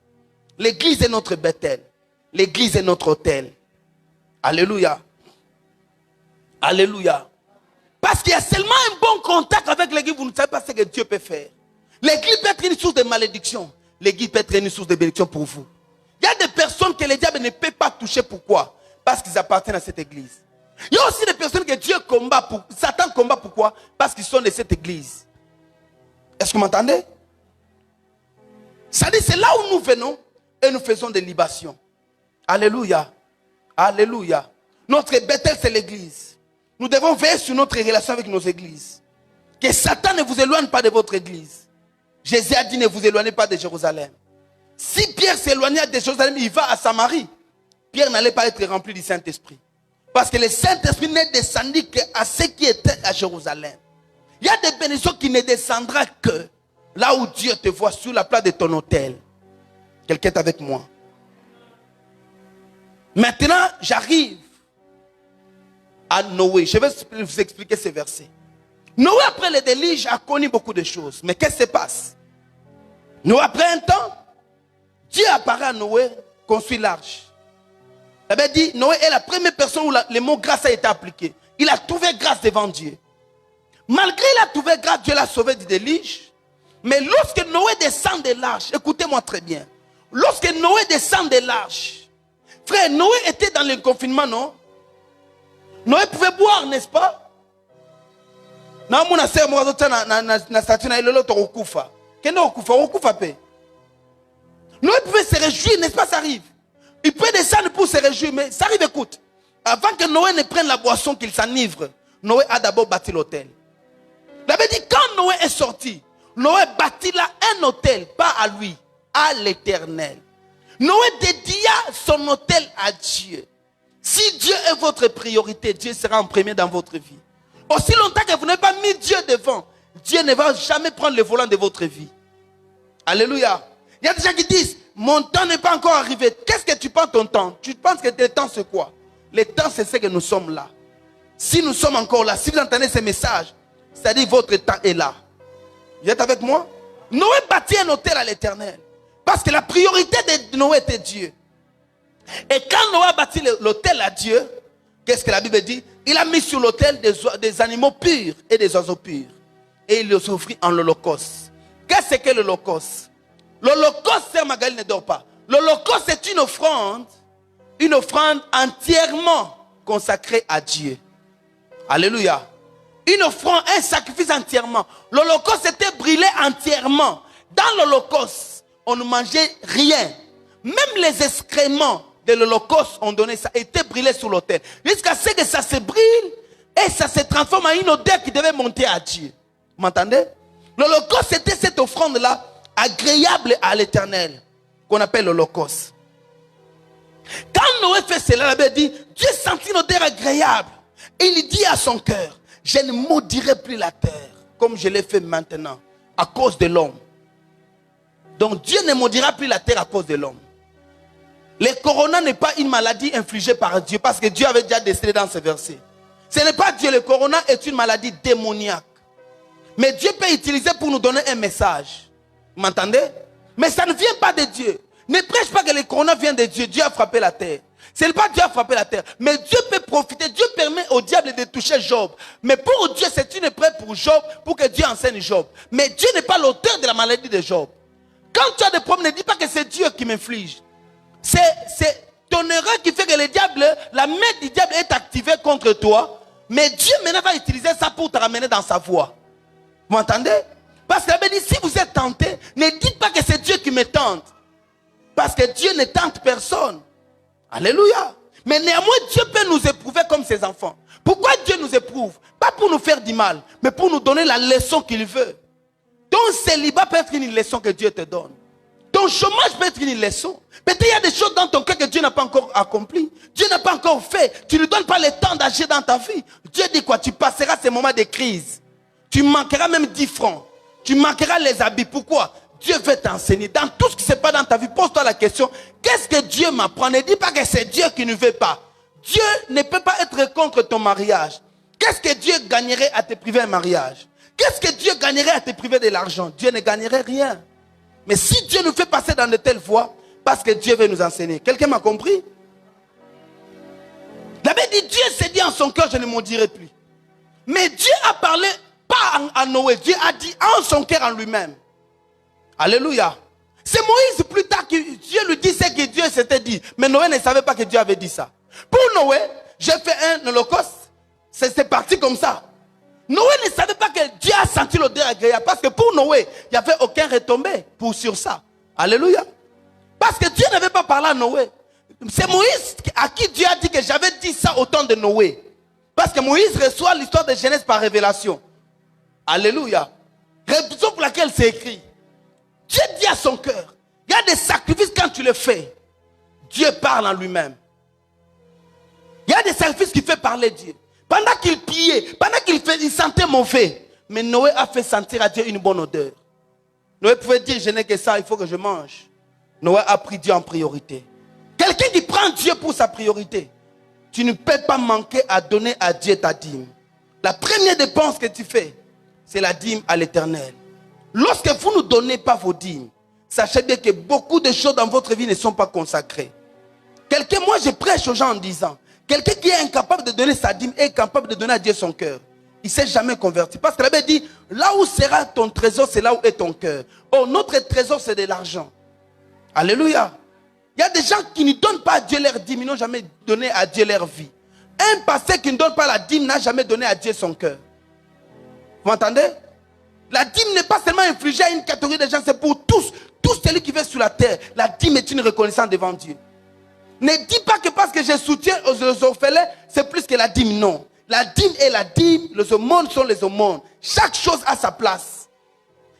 L'église est notre Bethel. L'église est notre hôtel. Alléluia. Alléluia. Parce qu'il y a seulement un bon contact avec l'église, vous ne savez pas ce que Dieu peut faire. L'église peut être une source de malédiction. L'église peut être une source de bénédiction pour vous. Il y a des personnes que le diable ne peut pas toucher. Pourquoi? Parce qu'ils appartiennent à cette église. Il y a aussi des personnes que Dieu combat, Satan combat pourquoi? Parce qu'ils sont de cette église. Est-ce que vous m'entendez? Ça dit, c'est là où nous venons et nous faisons des libations. Alléluia. Alléluia. Notre Bethel, c'est l'église. Nous devons veiller sur notre relation avec nos églises. Que Satan ne vous éloigne pas de votre église. Jésus a dit, ne vous éloignez pas de Jérusalem. Si Pierre s'éloignait de Jérusalem, il va à Samarie. Pierre n'allait pas être rempli du Saint-Esprit. Parce que le Saint-Esprit n'est descendu qu'à ceux qui étaient à Jérusalem. Il y a des bénédictions qui ne descendront que là où Dieu te voit, sur la place de ton autel. Quelqu'un est avec moi. Maintenant, j'arrive à Noé. Je vais vous expliquer ces versets. Noé, après le déluge, a connu beaucoup de choses. Mais qu'est-ce qui se passe? Noé, après un temps, Dieu apparaît à Noé, construit l'arche. La Bible dit, Noé est la première personne où le mot grâce a été appliqué. Il a trouvé grâce devant Dieu. Malgré il a trouvé grâce, Dieu l'a sauvé du déluge. Mais lorsque Noé descend de l'arche, écoutez-moi très bien. Lorsque Noé descend de l'arche, frère, Noé était dans le confinement, non? Noé pouvait boire, n'est-ce pas? Noé pouvait se réjouir, n'est-ce pas? Ça arrive. Il peut descendre pour se réjouir, mais ça arrive, écoute. Avant que Noé ne prenne la boisson, qu'il s'enivre, Noé a d'abord bâti l'autel. La Bible dit, quand Noé est sorti, Noé bâtit là un autel, pas à lui, à l'Éternel. Noé dédia son autel à Dieu. Si Dieu est votre priorité, Dieu sera en premier dans votre vie. Aussi longtemps que vous n'avez pas mis Dieu devant, Dieu ne va jamais prendre le volant de votre vie. Alléluia. Il y a des gens qui disent, mon temps n'est pas encore arrivé. Qu'est-ce que tu penses ton temps? Tu penses que le temps c'est quoi? Le temps c'est ce que nous sommes là. Si nous sommes encore là, si vous entendez ces messages, c'est-à-dire votre temps est là. Vous êtes avec moi? Noé bâtit un autel à l'Éternel. Parce que la priorité de Noé était Dieu. Et quand Noé a bâti l'autel à Dieu, qu'est-ce que la Bible dit? Il a mis sur l'autel des animaux purs et des oiseaux purs. Et il les offrit en l'Holocauste. Qu'est-ce que l'Holocauste? L'Holocauste, Sœur Magali ne dort pas. L'Holocauste c'est une offrande entièrement consacrée à Dieu. Alléluia. Une offrande, un sacrifice entièrement. L'Holocauste était brûlé entièrement. Dans l'Holocauste, on ne mangeait rien. Même les excréments de l'Holocauste, on donnait ça, étaient brûlés sur l'autel. Jusqu'à ce que ça se brûle et ça se transforme en une odeur qui devait monter à Dieu. Vous m'entendez? L'Holocauste, c'était cette offrande-là, agréable à l'Éternel, qu'on appelle l'Holocauste. Quand Noé fait cela, la Bible dit, Dieu sentit une odeur agréable. Et il dit à son cœur, je ne maudirai plus la terre, comme je l'ai fait maintenant, à cause de l'homme. Donc Dieu ne maudira plus la terre à cause de l'homme. Le corona n'est pas une maladie infligée par Dieu, parce que Dieu avait déjà décelé dans ce verset. Ce n'est pas Dieu, le corona est une maladie démoniaque. Mais Dieu peut utiliser pour nous donner un message. Vous m'entendez? Mais ça ne vient pas de Dieu. Ne prêche pas que le corona vient de Dieu. Dieu a frappé la terre. Ce n'est pas Dieu qui a frappé la terre. Mais Dieu peut profiter. Dieu permet au diable de toucher Job. Mais pour Dieu, c'est une épreuve pour Job, pour que Dieu enseigne Job. Mais Dieu n'est pas l'auteur de la maladie de Job. Quand tu as des problèmes, ne dis pas que c'est Dieu qui m'inflige. C'est ton erreur qui fait que le diable, la main du diable est activée contre toi. Mais Dieu maintenant va utiliser ça pour te ramener dans sa voie. Vous m'entendez? Parce que la Bible dit, si vous êtes tenté, ne dites pas que c'est Dieu qui me tente. Parce que Dieu ne tente personne. Alléluia. Mais néanmoins, Dieu peut nous éprouver comme ses enfants. Pourquoi Dieu nous éprouve? Pas pour nous faire du mal, mais pour nous donner la leçon qu'il veut. Ton célibat peut être une leçon que Dieu te donne. Ton chômage peut être une leçon. Peut-être il y a des choses dans ton cœur que Dieu n'a pas encore accompli. Dieu n'a pas encore fait. Tu ne lui donnes pas le temps d'agir dans ta vie. Dieu dit quoi? Tu passeras ces moments de crise. Tu manqueras même 10 francs. Tu manqueras les habits. Pourquoi? Dieu veut t'enseigner. Dans tout ce qui se passe dans ta vie, pose-toi la question, qu'est-ce que Dieu m'apprend? Ne dis pas que c'est Dieu qui ne veut pas. Dieu ne peut pas être contre ton mariage. Qu'est-ce que Dieu gagnerait à te priver un mariage? Qu'est-ce que Dieu gagnerait à te priver de l'argent? Dieu ne gagnerait rien. Mais si Dieu nous fait passer dans de telles voies, parce que Dieu veut nous enseigner. Quelqu'un m'a compris? La Bible dit, Dieu s'est dit en son cœur, je ne m'en dirai plus. Mais Dieu a parlé pas à Noé. Dieu a dit en son cœur en lui-même. Alléluia. C'est Moïse plus tard que Dieu lui dit ce que Dieu s'était dit. Mais Noé ne savait pas que Dieu avait dit ça. Pour Noé, j'ai fait un holocauste. C'est parti comme ça. Noé ne savait pas que Dieu a senti l'odeur agréable. Parce que pour Noé, il n'y avait aucun retombé sur ça. Alléluia. Parce que Dieu n'avait pas parlé à Noé. C'est Moïse à qui Dieu a dit que j'avais dit ça au temps de Noé. Parce que Moïse reçoit l'histoire de Genèse par révélation. Alléluia. Raison pour laquelle c'est écrit. Dieu dit à son cœur. Il y a des sacrifices quand tu les fais. Dieu parle en lui-même. Il y a des sacrifices qui fait parler Dieu. Pendant qu'il pillait, pendant il sentait mauvais. Mais Noé a fait sentir à Dieu une bonne odeur. Noé pouvait dire, je n'ai que ça, il faut que je mange. Noé a pris Dieu en priorité. Quelqu'un qui prend Dieu pour sa priorité. Tu ne peux pas manquer à donner à Dieu ta dîme. La première dépense que tu fais, c'est la dîme à l'Éternel. Lorsque vous ne donnez pas vos dîmes, sachez bien que beaucoup de choses dans votre vie ne sont pas consacrées. Moi je prêche aux gens en disant, quelqu'un qui est incapable de donner sa dîme est incapable de donner à Dieu son cœur. Il ne s'est jamais converti. Parce que la Bible dit, là où sera ton trésor, c'est là où est ton cœur. Oh, notre trésor, c'est de l'argent. Alléluia. Il y a des gens qui ne donnent pas à Dieu leur dîme, ils n'ont jamais donné à Dieu leur vie. Un pasteur qui ne donne pas la dîme n'a jamais donné à Dieu son cœur. Vous m'entendez? La dîme n'est pas seulement infligée à une catégorie de gens, c'est pour tous. Tous celui qui vit sur la terre. La dîme est une reconnaissance devant Dieu. Ne dis pas que parce que je soutiens aux orphelins, c'est plus que la dîme. Non. La dîme est la dîme, les aumônes sont les aumônes. Chaque chose a sa place.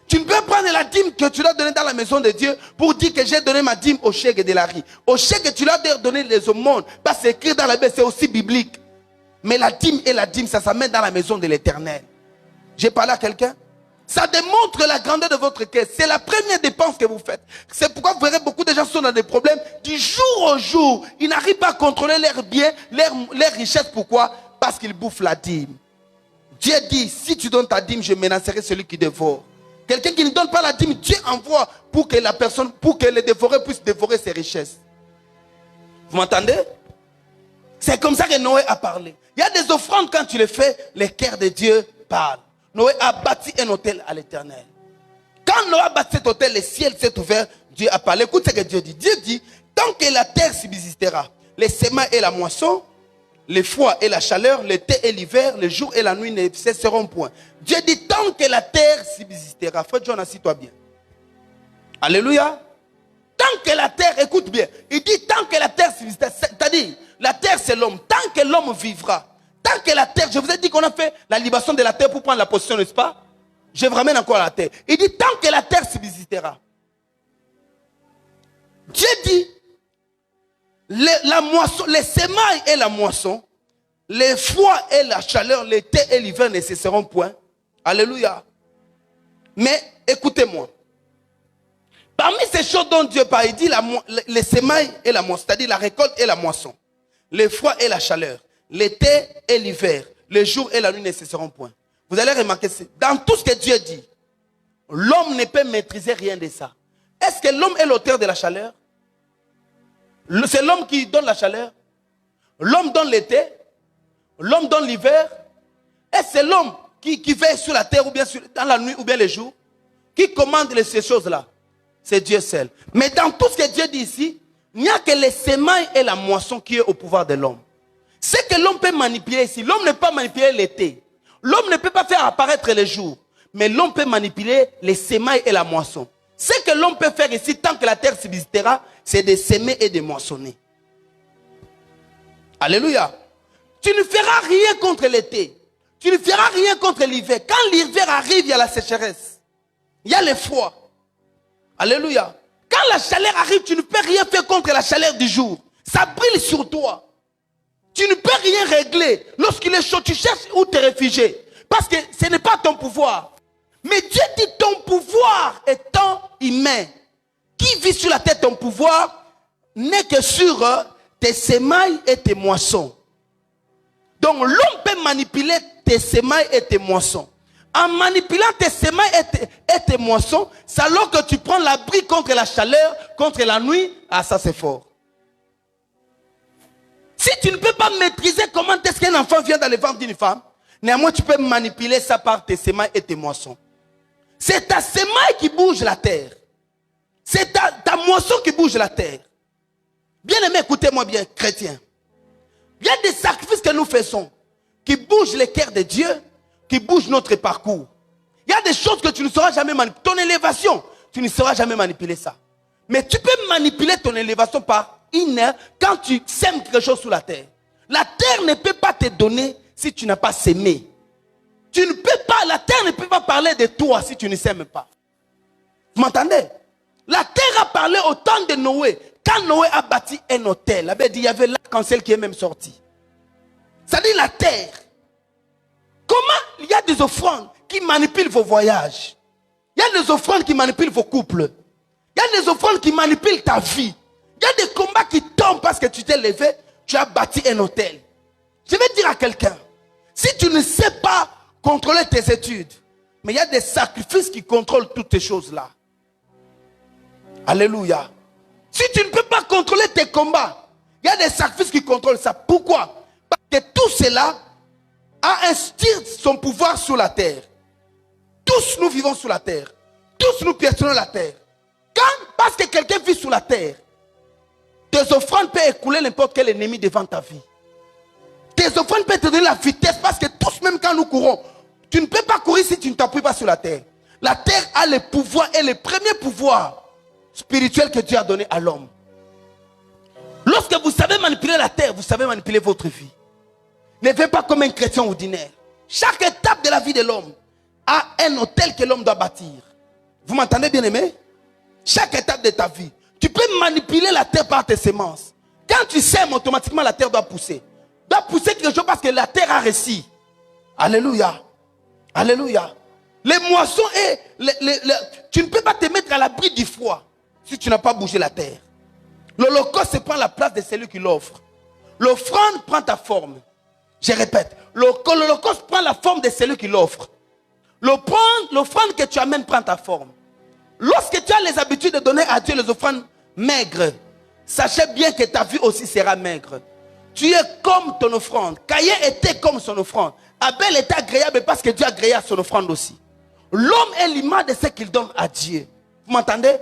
Tu ne peux prendre la dîme que tu dois donner dans la maison de Dieu pour dire que j'ai donné ma dîme au chèque de la riz. Au chèque, tu dois donner les aumônes. Parce que c'est écrit dans la Bible, c'est aussi biblique. Mais la dîme et la dîme, ça s'amène dans la maison de l'Éternel. J'ai parlé à quelqu'un? Ça démontre la grandeur de votre cœur. C'est la première dépense que vous faites. C'est pourquoi vous verrez beaucoup de gens sont dans des problèmes. Du jour au jour, ils n'arrivent pas à contrôler leurs biens, leurs richesses. Pourquoi? Parce qu'ils bouffent la dîme. Dieu dit, si tu donnes ta dîme, je menacerai celui qui dévore. Quelqu'un qui ne donne pas la dîme, Dieu envoie pour que la personne, pour que le dévoreur puisse dévorer ses richesses. Vous m'entendez? C'est comme ça que Noé a parlé. Il y a des offrandes, quand tu les fais, les cœurs de Dieu parlent. Noé a bâti un hôtel à l'Éternel. Quand Noé a bâti cet hôtel, le ciel s'est ouvert, Dieu a parlé. Écoute ce que Dieu dit. Dieu dit, tant que la terre subsistera, les semailles et la moisson, le froid et la chaleur, l'été et l'hiver, le jour et la nuit ne cesseront point. Dieu dit, tant que la terre subsistera. Frère John, assis-toi bien. Alléluia. Tant que la terre, écoute bien, il dit tant que la terre subsistera, c'est-à-dire, la terre c'est l'homme. Tant que l'homme vivra, tant que la terre, je vous ai dit qu'on a fait la libération de la terre pour prendre la position, n'est-ce pas? Je vous ramène encore à la terre. Il dit tant que la terre subsistera. Dieu dit, la moisson, les semailles et la moisson, les froids et la chaleur, l'été et l'hiver ne cesseront point. Alléluia. Mais écoutez-moi. Parmi ces choses dont Dieu parle, il dit les semailles et la moisson, c'est-à-dire la récolte et la moisson, les froids et la chaleur, l'été et l'hiver, le jour et la nuit ne cesseront point. Vous allez remarquer, dans tout ce que Dieu dit, l'homme ne peut maîtriser rien de ça. Est-ce que l'homme est l'auteur de la chaleur? C'est l'homme qui donne la chaleur? L'homme donne l'été? L'homme donne l'hiver? Est-ce que c'est l'homme qui veille sur la terre ou bien dans la nuit ou bien les jours? Qui commande ces choses-là? C'est Dieu seul. Mais dans tout ce que Dieu dit ici, il n'y a que les semailles et la moisson qui est au pouvoir de l'homme. Ce que l'homme peut manipuler ici, l'homme ne peut pas manipuler l'été. L'homme ne peut pas faire apparaître les jours. Mais l'homme peut manipuler les semailles et la moisson. Ce que l'homme peut faire ici, tant que la terre subsistera, c'est de s'aimer et de moissonner. Alléluia. Tu ne feras rien contre l'été. Tu ne feras rien contre l'hiver. Quand l'hiver arrive, il y a la sécheresse. Il y a le froid. Alléluia. Quand la chaleur arrive, tu ne peux rien faire contre la chaleur du jour. Ça brille sur toi. Tu ne peux rien régler. Lorsqu'il est chaud, tu cherches où te réfugier. Parce que ce n'est pas ton pouvoir. Mais Dieu dit ton pouvoir étant humain. Qui vit sur la terre, ton pouvoir n'est que sur tes semailles et tes moissons. Donc l'homme peut manipuler tes semailles et tes moissons. En manipulant tes semailles et tes moissons, c'est alors que tu prends l'abri contre la chaleur, contre la nuit. Ah, ça c'est fort. Si tu ne peux pas maîtriser comment est-ce qu'un enfant vient dans le ventre d'une femme, néanmoins tu peux manipuler ça par tes semailles et tes moissons. C'est ta semaille qui bouge la terre. C'est ta moisson qui bouge la terre. Bien aimé, écoutez-moi bien, chrétien. Il y a des sacrifices que nous faisons qui bougent les cœurs de Dieu, qui bougent notre parcours. Il y a des choses que tu ne sauras jamais manipuler. Ton élévation, tu ne sauras jamais manipuler ça. Mais tu peux manipuler ton élévation par une quand tu sèmes quelque chose sous la terre. La terre ne peut pas te donner si tu n'as pas sémé. Tu ne peux pas, la terre ne peut pas parler de toi si tu ne sèmes pas. Vous m'entendez? La terre a parlé au temps de Noé. Quand Noé a bâti un hôtel, il y avait l'arc-en-ciel qui est même sorti. C'est-à-dire la terre. Comment il y a des offrandes qui manipulent vos voyages? Il y a des offrandes qui manipulent vos couples. Il y a des offrandes qui manipulent ta vie. Il y a des combats qui tombent parce que tu t'es levé, tu as bâti un hôtel. Je vais dire à quelqu'un, si tu ne sais pas contrôler tes études, mais il y a des sacrifices qui contrôlent toutes ces choses-là. Alléluia. Si tu ne peux pas contrôler tes combats, il y a des sacrifices qui contrôlent ça. Pourquoi? Parce que tout cela a instiré son pouvoir sur la terre. Tous nous vivons sur la terre. Tous nous piétinons la terre. Parce que quelqu'un vit sur la terre, tes offrandes peuvent écouler n'importe quel ennemi devant ta vie. Tes offrandes peuvent te donner la vitesse parce que tous, même quand nous courons, tu ne peux pas courir si tu ne t'appuies pas sur la terre. La terre a le pouvoir et le premier pouvoir spirituel que Dieu a donné à l'homme. Lorsque vous savez manipuler la terre, vous savez manipuler votre vie. Ne faites pas comme un chrétien ordinaire. Chaque étape de la vie de l'homme a un hôtel que l'homme doit bâtir. Vous m'entendez, bien aimé? Chaque étape de ta vie, tu peux manipuler la terre par tes semences. Quand tu sèmes, automatiquement la terre doit pousser. Doit pousser quelque chose parce que la terre a réussi. Alléluia. Alléluia. Les moissons et tu ne peux pas te mettre à l'abri du froid si tu n'as pas bougé la terre. L'holocauste prend la place de celui qui l'offre. L'offrande prend ta forme. Je répète, l'holocauste prend la forme de celui qui l'offre. L'offrande que tu amènes prend ta forme. Lorsque tu as les habitudes de donner à Dieu les offrandes maigres, sachez bien que ta vie aussi sera maigre. Tu es comme ton offrande. Caïn était comme son offrande. Abel était agréable parce que Dieu a agréé à son offrande aussi. L'homme est l'image de ce qu'il donne à Dieu. Vous m'entendez?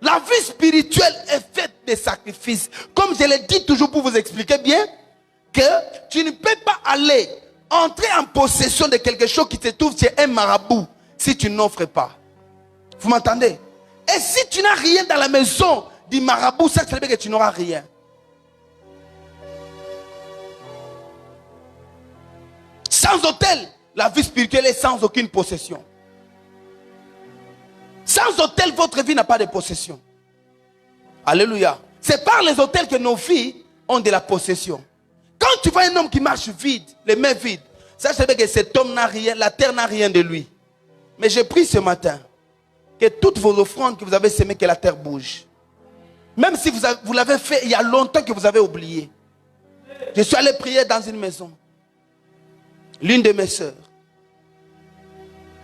La vie spirituelle est faite de sacrifices. Comme je l'ai dit toujours pour vous expliquer bien, que tu ne peux pas aller entrer en possession de quelque chose qui te trouve chez un marabout si tu n'offres pas. Vous m'entendez? Et si tu n'as rien dans la maison du marabout, ça veut dire que tu n'auras rien. Sans autel, la vie spirituelle est sans aucune possession. Sans autel, votre vie n'a pas de possession. Alléluia. C'est par les autels que nos vies ont de la possession. Quand tu vois un homme qui marche vide, les mains vides, ça veut dire que cet homme n'a rien, la terre n'a rien de lui. Mais j'ai pris ce matin que toutes vos offrandes que vous avez semées, que la terre bouge. Même si vous l'avez fait il y a longtemps que vous avez oublié. Je suis allé prier dans une maison. L'une de mes sœurs.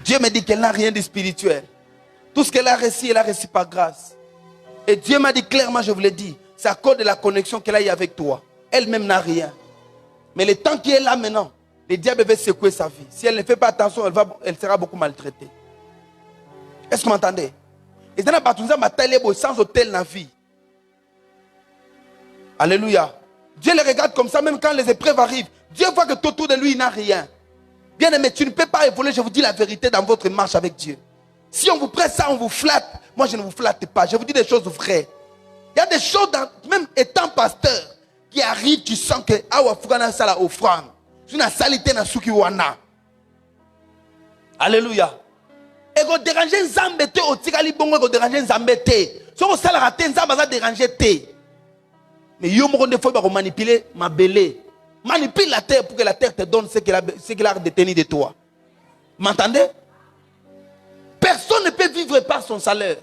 Dieu me dit qu'elle n'a rien de spirituel. Tout ce qu'elle a reçu par grâce. Et Dieu m'a dit clairement, je vous l'ai dit, c'est à cause de la connexion qu'elle a eu avec toi. Elle-même n'a rien. Mais le temps qui est là maintenant, le diable va secouer sa vie. Si elle ne fait pas attention, elle sera beaucoup maltraitée. Est-ce que vous m'entendez? Et ça n'a pas tout ça, sans hôtel dans la vie. Alléluia. Dieu les regarde comme ça, même quand les épreuves arrivent. Dieu voit que tout autour de lui, il n'a rien. Bien aimé, tu ne peux pas évoluer, je vous dis la vérité, dans votre marche avec Dieu. Si on vous prête ça, on vous flatte. Moi, je ne vous flatte pas. Je vous dis des choses vraies. Il y a des choses, même étant pasteur, qui arrivent, tu sens que ça la offrande. C'est une salité dans ce qui Alléluia. Et vous dérangez Zambete au Tigali Bongo, vous dérangez Zambete. Si vous allez rater, vous allez déranger. Mais vous allez manipuler ma belée. Manipule la terre pour que la terre te donne ce qu'elle a détenu de toi. M'entendez? Personne ne peut vivre par son salaire.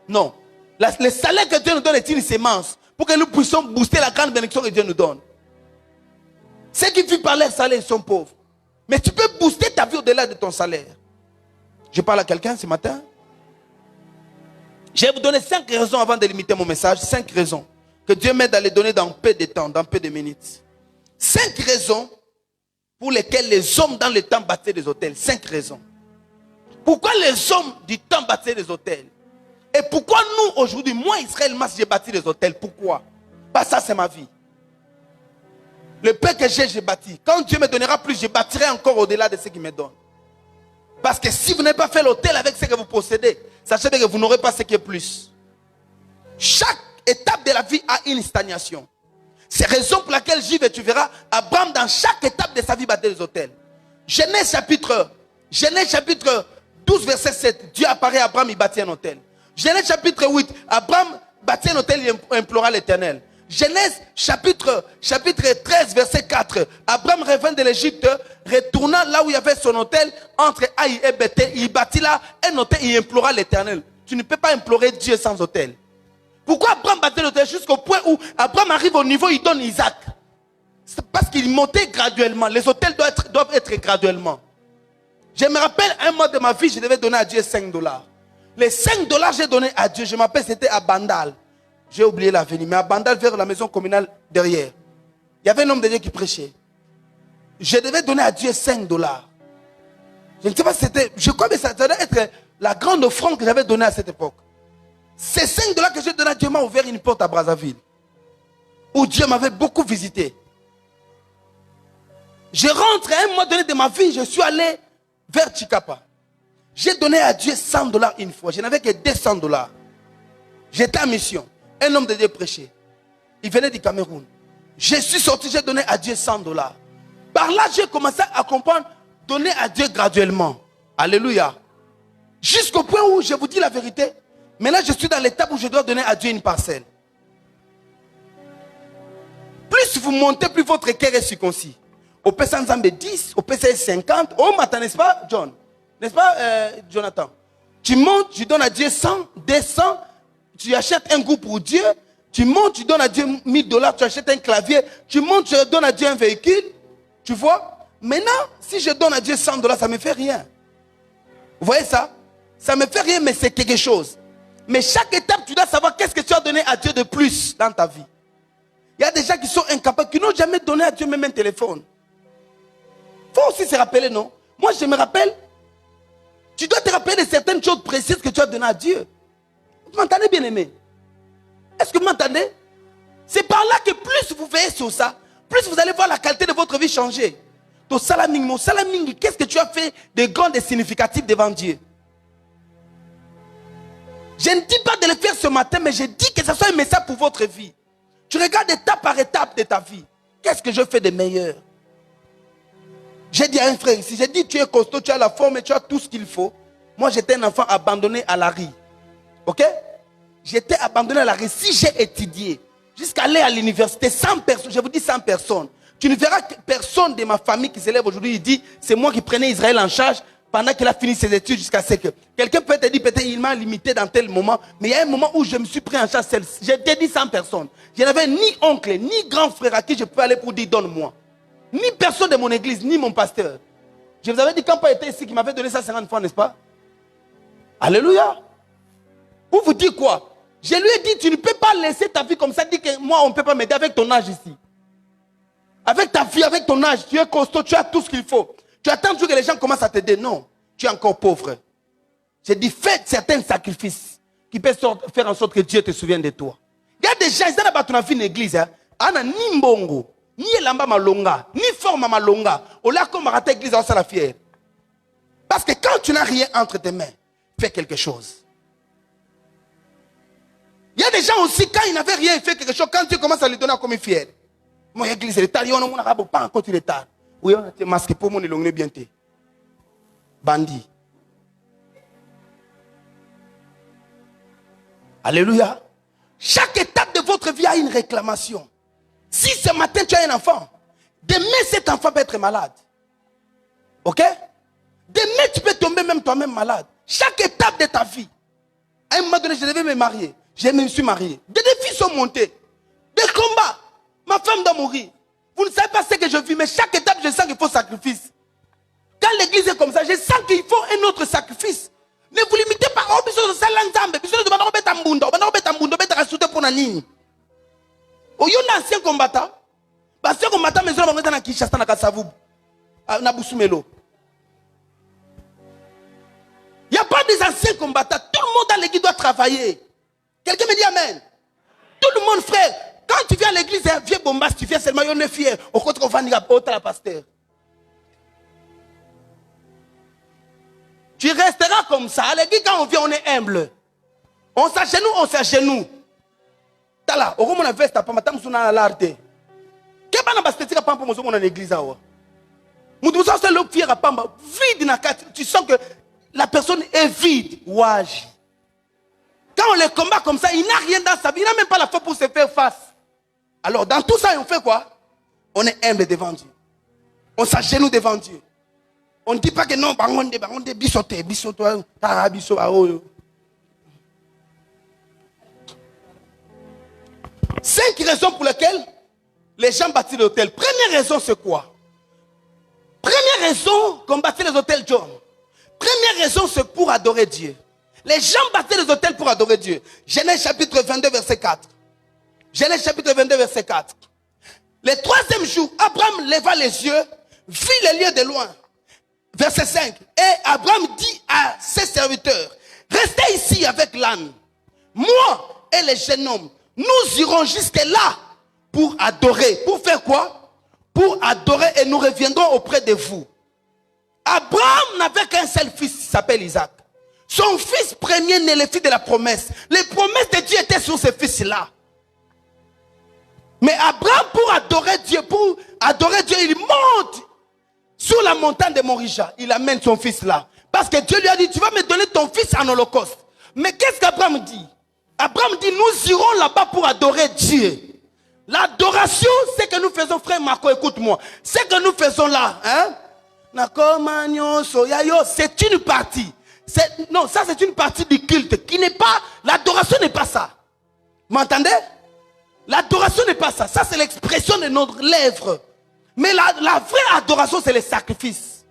Non. Le salaire que Dieu nous donne est une sémence pour que nous puissions booster la grande bénédiction que Dieu nous donne. Ceux qui vivent par leur salaire sont pauvres. Mais tu peux booster ta vie au-delà de ton salaire. Je parle à quelqu'un ce matin. Je vais vous donner 5 raisons avant de limiter mon message. 5 raisons que Dieu m'aide à les donner dans peu de temps, dans peu de minutes. 5 raisons pour lesquelles les hommes dans le temps bâtissaient des hôtels. 5 raisons. Pourquoi les hommes du temps bâtissaient des hôtels? Et pourquoi nous aujourd'hui, moi Israël, j'ai bâti des hôtels? Pourquoi? Parce que ça c'est ma vie. Le peu que j'ai bâti. Quand Dieu me donnera plus, je bâtirai encore au-delà de ce qu'il me donne. Parce que si vous n'avez pas fait l'autel avec ce que vous possédez, sachez que vous n'aurez pas ce qui est plus. Chaque étape de la vie a une stagnation. C'est la raison pour laquelle j'y vais, tu verras, Abraham dans chaque étape de sa vie battait les autels. Genèse chapitre 12 verset 7, Dieu apparaît à Abraham, il bâtit un autel. Genèse chapitre 8, Abraham bâtit un autel, il implora l'Éternel. Genèse chapitre 13 verset 4, Abraham revint de l'Égypte, retournant là où il y avait son autel, entre Haï et Bethel, il bâtit là un autel, il implora l'Éternel. Tu ne peux pas implorer Dieu sans autel. Pourquoi Abraham bâtit l'autel? Jusqu'au point où Abraham arrive au niveau, il donne Isaac. C'est parce qu'il montait graduellement. Les autels doivent être graduellement. Je me rappelle un mois de ma vie, je devais donner à Dieu $5. Les $5 j'ai donné à Dieu, je m'appelle, c'était à Bandal. J'ai oublié l'avenue, mais à Bandal vers la maison communale derrière. Il y avait un homme de Dieu qui prêchait. Je devais donner à Dieu $5. Je ne sais pas si c'était, je crois que ça devait être la grande offrande que j'avais donnée à cette époque. Ces $5 que j'ai donné à Dieu m'a ouvert une porte à Brazzaville. Où Dieu m'avait beaucoup visité. Je rentre à un mois donné de ma vie, je suis allé vers Chikapa. J'ai donné à Dieu $100 une fois. Je n'avais que $200. J'étais en mission. Un homme de Dieu prêchait. Il venait du Cameroun. Je suis sorti, j'ai donné à Dieu $100. Par là, j'ai commencé à comprendre, donner à Dieu graduellement. Alléluia. Jusqu'au point où, je vous dis la vérité, maintenant je suis dans l'étape où je dois donner à Dieu une parcelle. Plus vous montez, plus votre cœur est circoncis. Au PC Nzambe 10, au PC 50. Oh, matin, n'est-ce pas, John? N'est-ce pas, Jonathan? Tu montes, tu donnes à Dieu 100, 200. Tu achètes un goût pour Dieu. Tu montes, tu donnes à Dieu $1000. Tu achètes un clavier. Tu montes, tu donnes à Dieu un véhicule. Tu vois? Maintenant, si je donne à Dieu $100, ça ne me fait rien. Vous voyez ça? Ça ne me fait rien, mais c'est quelque chose. Mais chaque étape, tu dois savoir qu'est-ce que tu as donné à Dieu de plus dans ta vie. Il y a des gens qui sont incapables, qui n'ont jamais donné à Dieu même un téléphone. Il faut aussi se rappeler, non? Moi, je me rappelle. Tu dois te rappeler de certaines choses précises que tu as données à Dieu. Vous m'entendez, bien aimé? Est-ce que vous m'entendez? C'est par là que plus vous veillez sur ça, plus vous allez voir la qualité de votre vie changer. Ton salaming, mon salaming, qu'est-ce que tu as fait de grand et significatif devant Dieu? Je ne dis pas de le faire ce matin, mais je dis que ce soit un message pour votre vie. Tu regardes étape par étape de ta vie. Qu'est-ce que je fais de meilleur? J'ai dit à un frère ici, j'ai dit tu es costaud, tu as la forme et tu as tout ce qu'il faut. Moi j'étais un enfant abandonné à la rue. Ok? J'étais abandonné à la rue. Si j'ai étudié jusqu'à aller à l'université, 100 personnes, je vous dis 100 personnes. Tu ne verras que personne de ma famille qui s'élève aujourd'hui, il dit c'est moi qui prenais Israël en charge pendant qu'il a fini ses études jusqu'à ce que. Quelqu'un peut te dire peut-être il m'a limité dans tel moment, mais il y a un moment où je me suis pris en charge seul. J'ai dit 100 personnes. Je n'avais ni oncle, ni grand frère à qui je peux aller pour dire donne-moi. Ni personne de mon église, ni mon pasteur. Je vous avais dit quand Papa était ici, qu'il m'avait donné ça 50 fois, n'est-ce pas? Alléluia. Pour vous dire quoi? Je lui ai dit, tu ne peux pas laisser ta vie comme ça, dire que moi, on ne peut pas m'aider avec ton âge ici. Avec ta vie, avec ton âge, tu es costaud, tu as tout ce qu'il faut. Tu attends toujours que les gens commencent à t'aider. Non, tu es encore pauvre. J'ai dit, fais certains sacrifices qui peuvent faire en sorte que Dieu te souvienne de toi. Il y a des gens, ils ont dans une église, hein, ni mbongo. Ni elamba malonga, ni forme malonga. On l'a comme raté l'église à la fière. Parce que quand tu n'as rien entre tes mains, fais quelque chose. Il y a des gens aussi, quand ils n'avaient rien, ils font quelque chose. Quand Dieu commence à lui donner comme fier. Mon église, il est tard. On n'a pas encore il est tard. Oui, on a été masqué pour mon élongné bien. Bandit. Alléluia. Chaque étape de votre vie a une réclamation. Si ce matin tu as un enfant, demain cet enfant peut être malade. Ok? Demain tu peux tomber même toi-même malade. Chaque étape de ta vie. À un moment donné, je devais me marier. Je me suis marié. Des défis sont montés. Des combats. Ma femme doit mourir. Vous ne savez pas ce que je vis, mais chaque étape, je sens qu'il faut sacrifice. Quand l'église est comme ça, je sens qu'il faut un autre sacrifice. Ne vous limitez pas. Oh, besoin de ça, l'ensemble. Besoin de il y a un ancien combattant. Ancien combattant, mais je vais Kinshasa, na Kasavubu, na Boussoumelo. Il n'y a pas des anciens combattants. Tout le monde dans l'église doit travailler. Quelqu'un me dit amen. Tout le monde, frère. quand tu viens à l'église, viens bombast, tu viens seulement, on est fier. Au côté qu'on va dire à la pasteur. Tu resteras comme ça. À l'église, quand on vient, on est humble. On s'agenouille. T'as là, au moment où on a veste, on a l'arte. Qu'est-ce qu'on a bastétique à Pampa, on a l'église. Tu sens que la personne est vide. Ouage. Quand on les combat comme ça, il n'a rien dans sa vie. Il n'a même pas la foi pour se faire face. Alors, dans tout ça, on fait quoi? On est humble devant Dieu. On s'agenouille devant Dieu. On ne dit pas que non, on est bisoté. 5 raisons pour lesquelles les gens bâtissent l'hôtel. Première raison, c'est quoi? Première raison qu'on bâtit les hôtels, John. Première raison, c'est pour adorer Dieu. Les gens bâtissent les hôtels pour adorer Dieu. Genèse chapitre 22, verset 4. Genèse chapitre 22, verset 4. Le 3e jour, Abraham leva les yeux, vit les lieux de loin. Verset 5. Et Abraham dit à ses serviteurs, restez ici avec l'âne. Moi et les jeunes hommes, nous irons jusque là pour adorer. Pour faire quoi? Pour adorer et nous reviendrons auprès de vous. Abraham n'avait qu'un seul fils qui s'appelle Isaac. Son fils premier né, le fils de la promesse. Les promesses de Dieu étaient sur ce fils-là. Mais Abraham, pour adorer Dieu, il monte sur la montagne de Morija. Il amène son fils là. Parce que Dieu lui a dit, tu vas me donner ton fils en holocauste. Mais qu'est-ce qu'Abraham dit? Abraham dit, nous irons là-bas pour adorer Dieu. L'adoration, c'est que nous faisons, frère Marco, écoute-moi. C'est que nous faisons là, hein? C'est une partie. Non, ça c'est une partie du culte qui n'est pas, l'adoration n'est pas ça. Vous m'entendez? L'adoration n'est pas ça. Ça c'est l'expression de notre lèvre. Mais la vraie adoration, c'est le sacrifice.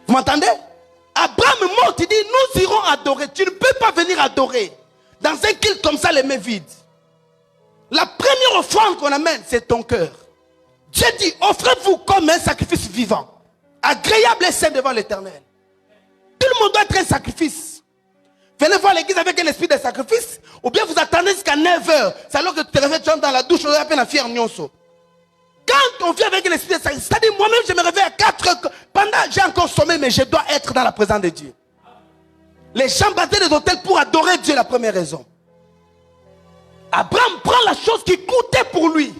Vous m'entendez? Abraham monte, il dit, nous irons adorer. Tu ne peux pas venir adorer dans un culte comme ça, les mains vides. La première offrande qu'on amène, c'est ton cœur. Dieu dit, offrez-vous comme un sacrifice vivant, agréable et saint devant l'Éternel. Tout le monde doit être un sacrifice. Venez voir l'église avec un esprit de sacrifice, ou bien vous attendez jusqu'à 9h. C'est alors que tu te réveilles, tu entres dans la douche, on a à peine à faire nyonso. Quand on vient avec un esprit de sacrifice, c'est-à-dire moi-même je me réveille à 4h, pendant j'ai encore sommeil, mais je dois être dans la présence de Dieu. Les gens bâtaient les hôtels pour adorer Dieu, la première raison. Abraham prend la chose qui coûtait pour lui.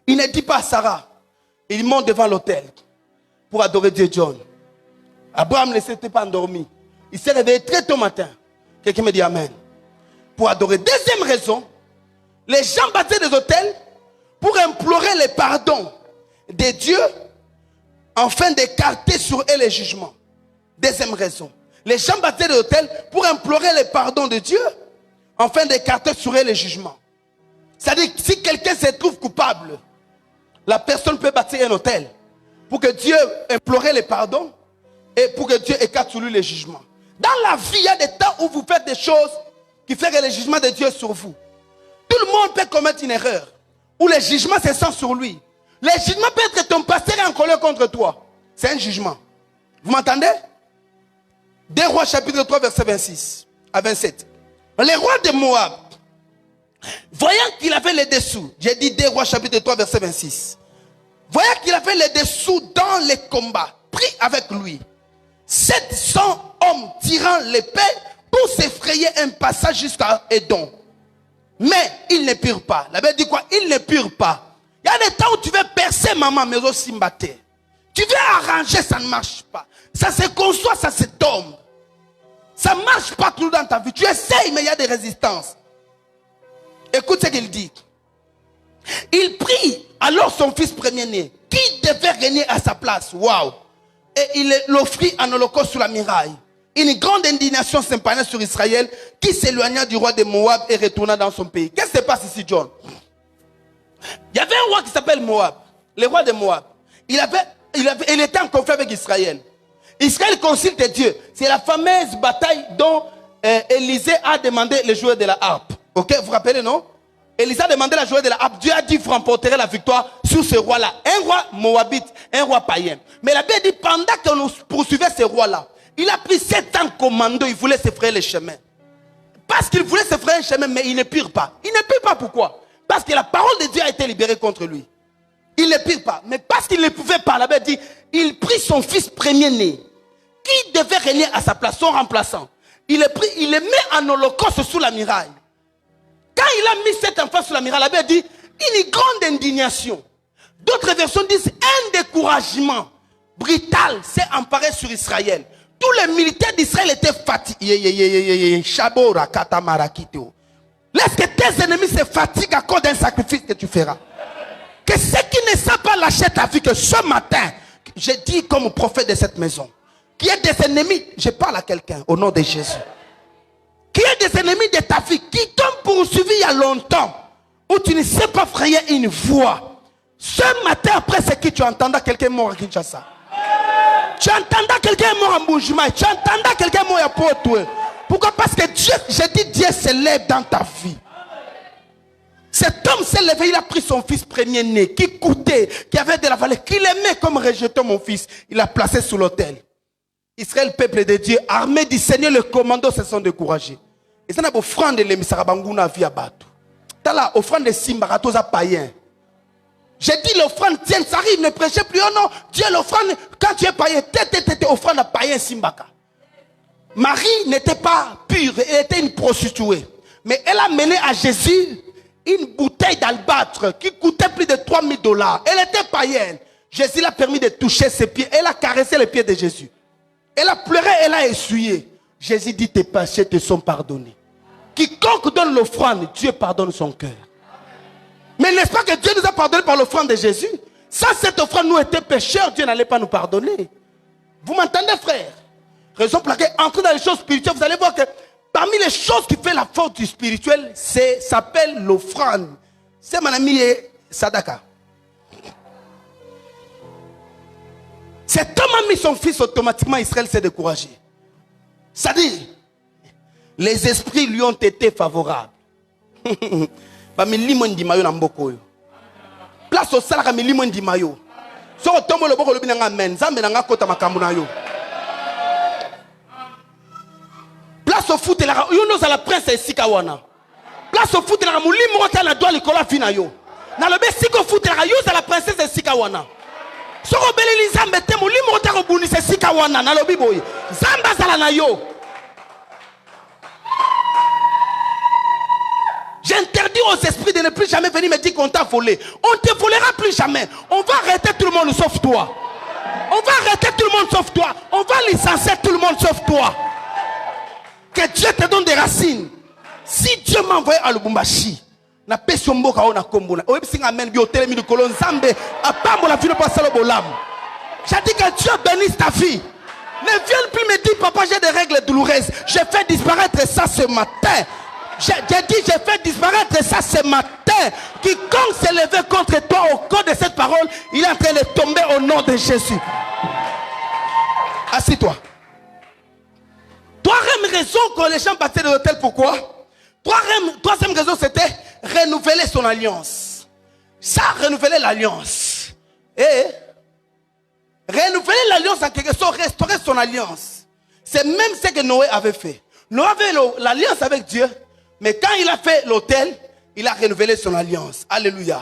Il ne dit pas à Sarah. Il monte devant l'autel pour adorer Dieu, John. Abraham ne s'était pas endormi. Il s'est réveillé très tôt matin. Quelqu'un me dit Amen. Pour adorer. Deuxième raison, les gens bâtaient des hôtels pour implorer le pardon de Dieu afin d'écarter sur eux les jugements. Deuxième raison. Les gens bâtaient des hôtels pour implorer le pardon de Dieu afin d'écarter sur eux les jugements. C'est-à-dire que si quelqu'un se trouve coupable, la personne peut bâtir un hôtel pour que Dieu implore le pardon et pour que Dieu écarte sur lui les jugements. Dans la vie, il y a des temps où vous faites des choses qui font que le jugement de Dieu sur vous. Tout le monde peut commettre une erreur où le jugement se sent sur lui. Le jugement peut être que ton pasteur est en colère contre toi. C'est un jugement. Vous m'entendez? 2 Rois chapitre 3 verset 26 à 27. Les rois de Moab, voyant qu'il avait les dessous, j'ai dit 2 Rois chapitre 3 verset 26. Voyant qu'il avait les dessous dans les combats, pris avec lui 700 hommes tirant l'épée pour s'effrayer un passage jusqu'à Édom. Mais ils ne purent pas. La Bible dit quoi? Ils ne purent pas. Il y a des temps où tu veux percer maman, mais aussi mbattre. Tu veux arranger, ça ne marche pas. Ça se conçoit, ça se tombe. Ça ne marche pas tout dans ta vie. Tu essayes, mais il y a des résistances. Écoute ce qu'il dit. Il prit alors son fils premier-né, qui devait régner à sa place. Waouh! Et il l'offrit en holocauste sur la muraille. Une grande indignation s'épanait sur Israël, qui s'éloigna du roi de Moab et retourna dans son pays. Qu'est-ce qui se passe ici, John? Il y avait un roi qui s'appelle Moab, le roi de Moab. Il était en conflit avec Israël. Israël consulte Dieu. C'est la fameuse bataille dont Élisée a demandé le joueur de la harpe. Ok, vous vous rappelez, non? Élisée a demandé la joueur de la harpe. Dieu a dit, vous remporterez la victoire sur ce roi-là. Un roi moabite, un roi païen. Mais la Bible dit, pendant que nous poursuivait ce roi-là, il a pris 7 ans commando, il voulait se frayer le chemin. Parce qu'il voulait se frayer un chemin, mais il ne pire pas. Il ne pire pas pourquoi? Parce que la parole de Dieu a été libérée contre lui. Il ne prie pas. Mais parce qu'il ne pouvait pas, la Bible dit, il prit son fils premier-né, qui devait régner à sa place, son remplaçant. Il le met en holocauste sous la muraille. Quand il a mis cet enfant sous la muraille, la Bible dit, une grande indignation. D'autres versions disent, un découragement brutal s'est emparé sur Israël. Tous les militaires d'Israël étaient fatigués. Laisse que tes ennemis se fatiguent à cause d'un sacrifice que tu feras. Que ceux qui ne savent pas lâcher ta vie, que ce matin, je dis comme prophète de cette maison, qu'il y ait des ennemis, je parle à quelqu'un au nom de Jésus, qu'il y ait des ennemis de ta vie qui t'ont poursuivi il y a longtemps, où tu ne sais pas frayer une voix. Ce matin, après ce que tu entendras, quelqu'un mort à Kinshasa. Tu entendras quelqu'un mort en Boujima. Tu entendras quelqu'un mort à Porto. Pourquoi? Parce que Dieu, je dis, Dieu se lève dans ta vie. Cet homme s'est levé, il a pris son fils premier-né, qui coûtait, qui avait de la valeur, qu'il aimait comme rejeter mon fils. Il l'a placé sous l'autel. Israël, peuple de Dieu, armée du Seigneur, les commandos se sont découragés. Et ça n'a pas offrande de l'émisarabanguna via Batou. T'as là, offrande de Simbaratos à païen. J'ai dit l'offrande, tiens, ça arrive, ne prêchez plus. Oh non, Dieu l'offrande, quand tu es païen, t'es offrande à païen Simbaka. Marie n'était pas pure, elle était une prostituée. Mais elle a mené à Jésus une bouteille d'albâtre qui coûtait plus de $3000. Elle était païenne. Jésus l'a permis de toucher ses pieds. Elle a caressé les pieds de Jésus. Elle a pleuré, elle a essuyé. Jésus dit, tes péchés te sont pardonnés. Quiconque donne l'offrande, Dieu pardonne son cœur. Mais n'est-ce pas que Dieu nous a pardonné par l'offrande de Jésus? Sans cette offrande, nous étions pécheurs, Dieu n'allait pas nous pardonner. Vous m'entendez, frère? Raison pour laquelle, entrer dans les choses spirituelles, vous allez voir que parmi les choses qui font la force du spirituel, s'appelle l'offrande. C'est mon ami Sadaka. Cet homme a mis son fils automatiquement, Israël s'est découragé. C'est-à-dire, les esprits lui ont été favorables. Place au salaire, mais limon di mayo. So tombo le boko le binanga men, zambe nanga kota makambu na yo. Place au foot la yo nous à la prince esika wana. Place au foot la mulimo ka na doa likola fina yo. Na le be siko foot la yo à la princesse esika wana. So ko beleli zambe te mulimo ta ko buni esika wana na lobi boy. Zamba sala na yo. J'interdis aux esprits de ne plus jamais venir me dire qu'on t'a volé. On ne te volera plus jamais. On va arrêter tout le monde sauf toi. On va arrêter tout le monde sauf toi. On va licencier tout le monde sauf toi. Que Dieu te donne des racines. Si Dieu m'a envoyé à Lubumbashi, na pesio mboka ona kombona. Oyebi singa amen bio telemi de kolon zambe apambo la filo pasalo bolam. J'ai dit que Dieu bénisse ta vie. Ne viens plus me dire papa j'ai des règles douloureuses. Je fais disparaître ça ce matin. J'ai dit, j'ai fait disparaître ça ce matin. Quiconque s'est levé contre toi au cours de cette parole, il est en train de tomber au nom de Jésus. Assis-toi. Troisième raison que les gens passaient de l'hôtel, pourquoi? Troisième raison, c'était renouveler son alliance. Ça, renouveler l'alliance. Et renouveler l'alliance, en quelque sorte, restaurer son alliance. C'est même ce que Noé avait fait. Noé avait l'alliance avec Dieu. Mais quand il a fait l'autel, il a renouvelé son alliance. Alléluia.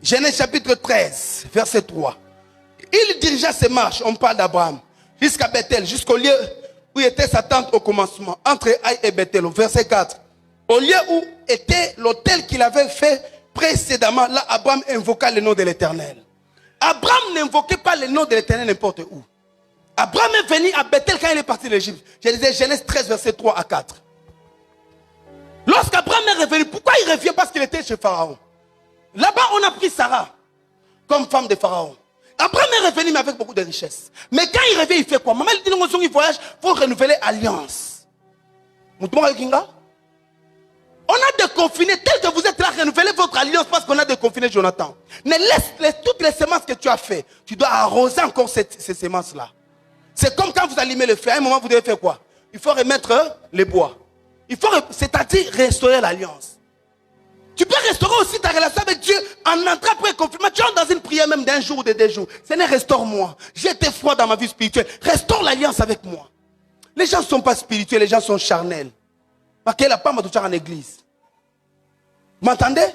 Genèse chapitre 13, verset 3. Il dirigea ses marches, on parle d'Abraham, jusqu'à Bethel, jusqu'au lieu où était sa tente au commencement, entre Aï et Bethel, au verset 4. Au lieu où était l'autel qu'il avait fait précédemment, là, Abraham invoqua le nom de l'Éternel. Abraham n'invoquait pas le nom de l'Éternel n'importe où. Abraham est venu à Bethel quand il est parti d'Égypte. Je disais Genèse 13, verset 3 à 4. Lorsqu'Abraham est revenu, pourquoi il revient? Parce qu'il était chez Pharaon. Là-bas, on a pris Sarah comme femme de Pharaon. Abraham est revenu, mais avec beaucoup de richesses. Mais quand il revient, il fait quoi? Maman, il dit, il voyage pour renouveler l'alliance. On a déconfiné, tel que vous êtes là, renouveler votre alliance parce qu'on a déconfiné Jonathan. Mais laisse toutes les semences que tu as fait. Tu dois arroser encore ces semences-là. C'est comme quand vous allumez le feu. À un moment, vous devez faire quoi? Il faut remettre les bois. Il faut, c'est-à-dire restaurer l'alliance. Tu peux restaurer aussi ta relation avec Dieu en entrant après le confinement. Tu entres dans une prière même d'un jour ou de 2 jours. Seigneur, restaure-moi. J'ai été froid dans ma vie spirituelle. Restaure l'alliance avec moi. Les gens ne sont pas spirituels, les gens sont charnels. Parce qu'elle n'a pas ma en église. Vous m'entendez?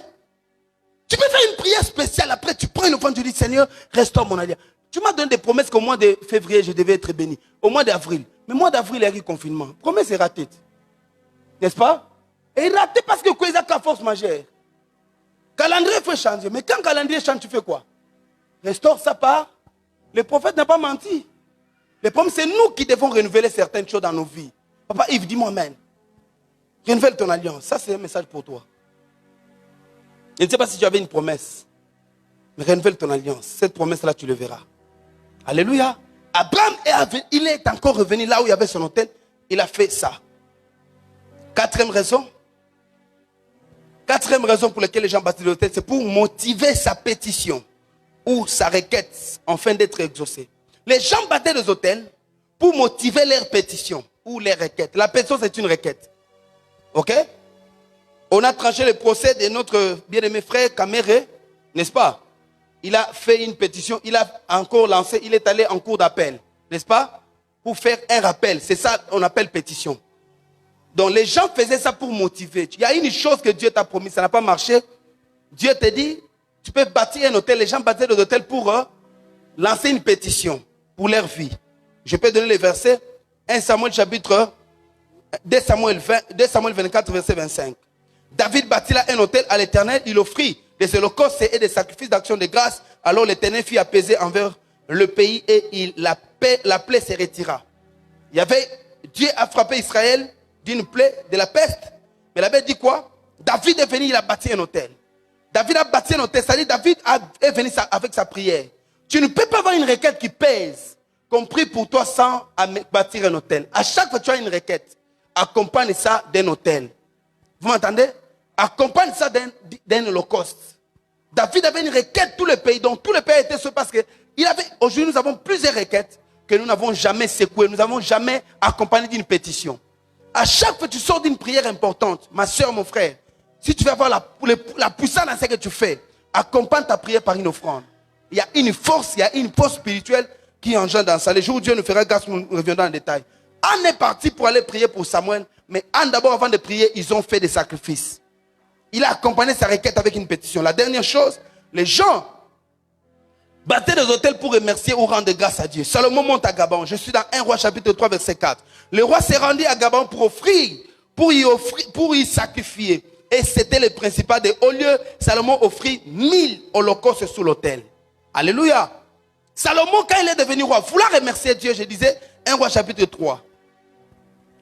Tu peux faire une prière spéciale, après tu prends une offrande, tu dis Seigneur, restaure mon alliance. Tu m'as donné des promesses qu'au mois de février, je devais être béni. Au mois d'avril. Mais le mois d'avril, il y a eu confinement. Promesse est ratée. N'est-ce pas? Et il est raté parce que quoi, il a force majeure. Calendrier, il faut changer. Mais quand le calendrier change, tu fais quoi? Restaure sa part. Le prophète n'a pas menti. Le problème, c'est nous qui devons renouveler certaines choses dans nos vies. Papa Yves, dis-moi amen. Renouvelle ton alliance. Ça, c'est un message pour toi. Je ne sais pas si tu avais une promesse. Mais renouvelle ton alliance. Cette promesse-là, tu le verras. Alléluia. Abraham, il est encore revenu là où il y avait son hôtel. Il a fait ça. Quatrième raison. Quatrième raison pour laquelle les gens bâtissent l'hôtel, c'est pour motiver sa pétition ou sa requête afin d'être exaucé. Les gens battaient les hôtels pour motiver leur pétition ou leur requête. La pétition, c'est une requête. Ok? On a tranché le procès de notre bien-aimé frère Kamere, n'est-ce pas? Il a fait une pétition, il a encore lancé, il est allé en cours d'appel, n'est-ce pas? Pour faire un rappel. C'est ça qu'on appelle pétition. Donc les gens faisaient ça pour motiver. Il y a une chose que Dieu t'a promis, ça n'a pas marché. Dieu te dit, tu peux bâtir un hôtel. Les gens bâtaient des hôtels pour lancer une pétition pour leur vie. Je peux donner les versets. 1 Samuel chapitre 2 Samuel 24 verset 25. David bâtit là un hôtel à l'Éternel. Il offrit des holocaustes et des sacrifices d'action de grâce. Alors l'Éternel fut apaisé envers le pays et la plaie se retira. Dieu a frappé Israël d'une plaie de la peste. Mais la Bible dit quoi? David est venu, il a bâti un hôtel. David a bâti un hôtel, c'est-à-dire David est venu avec sa prière. Tu ne peux pas avoir une requête qui pèse, compris pour toi, sans bâtir un hôtel. À chaque fois que tu as une requête, accompagne ça d'un hôtel. Vous m'entendez? Accompagne ça d'un holocauste. David avait une requête tout le pays, donc tout le pays était sauvé parce que aujourd'hui nous avons plusieurs requêtes que nous n'avons jamais secouées, nous n'avons jamais accompagné d'une pétition. À chaque fois que tu sors d'une prière importante, ma soeur, mon frère, si tu veux avoir la puissance dans ce que tu fais, accompagne ta prière par une offrande. Il y a une force spirituelle qui engendre dans ça. Les jours où Dieu nous fera grâce, nous reviendrons en détail. Anne est parti pour aller prier pour Samuel, mais Anne d'abord, avant de prier, ils ont fait des sacrifices. Il a accompagné sa requête avec une pétition. La dernière chose, les gens battaient des hôtels pour remercier ou rendre grâce à Dieu. Salomon monte à Gabon. Je suis dans 1 Roi chapitre 3 verset 4. Le roi s'est rendu à Gabon pour y sacrifier. Et c'était le principal des hauts lieux. Salomon offrit 1000 holocaustes sous l'autel. Alléluia. Salomon, quand il est devenu roi, vouloir remercier Dieu, je disais 1 Roi chapitre 3.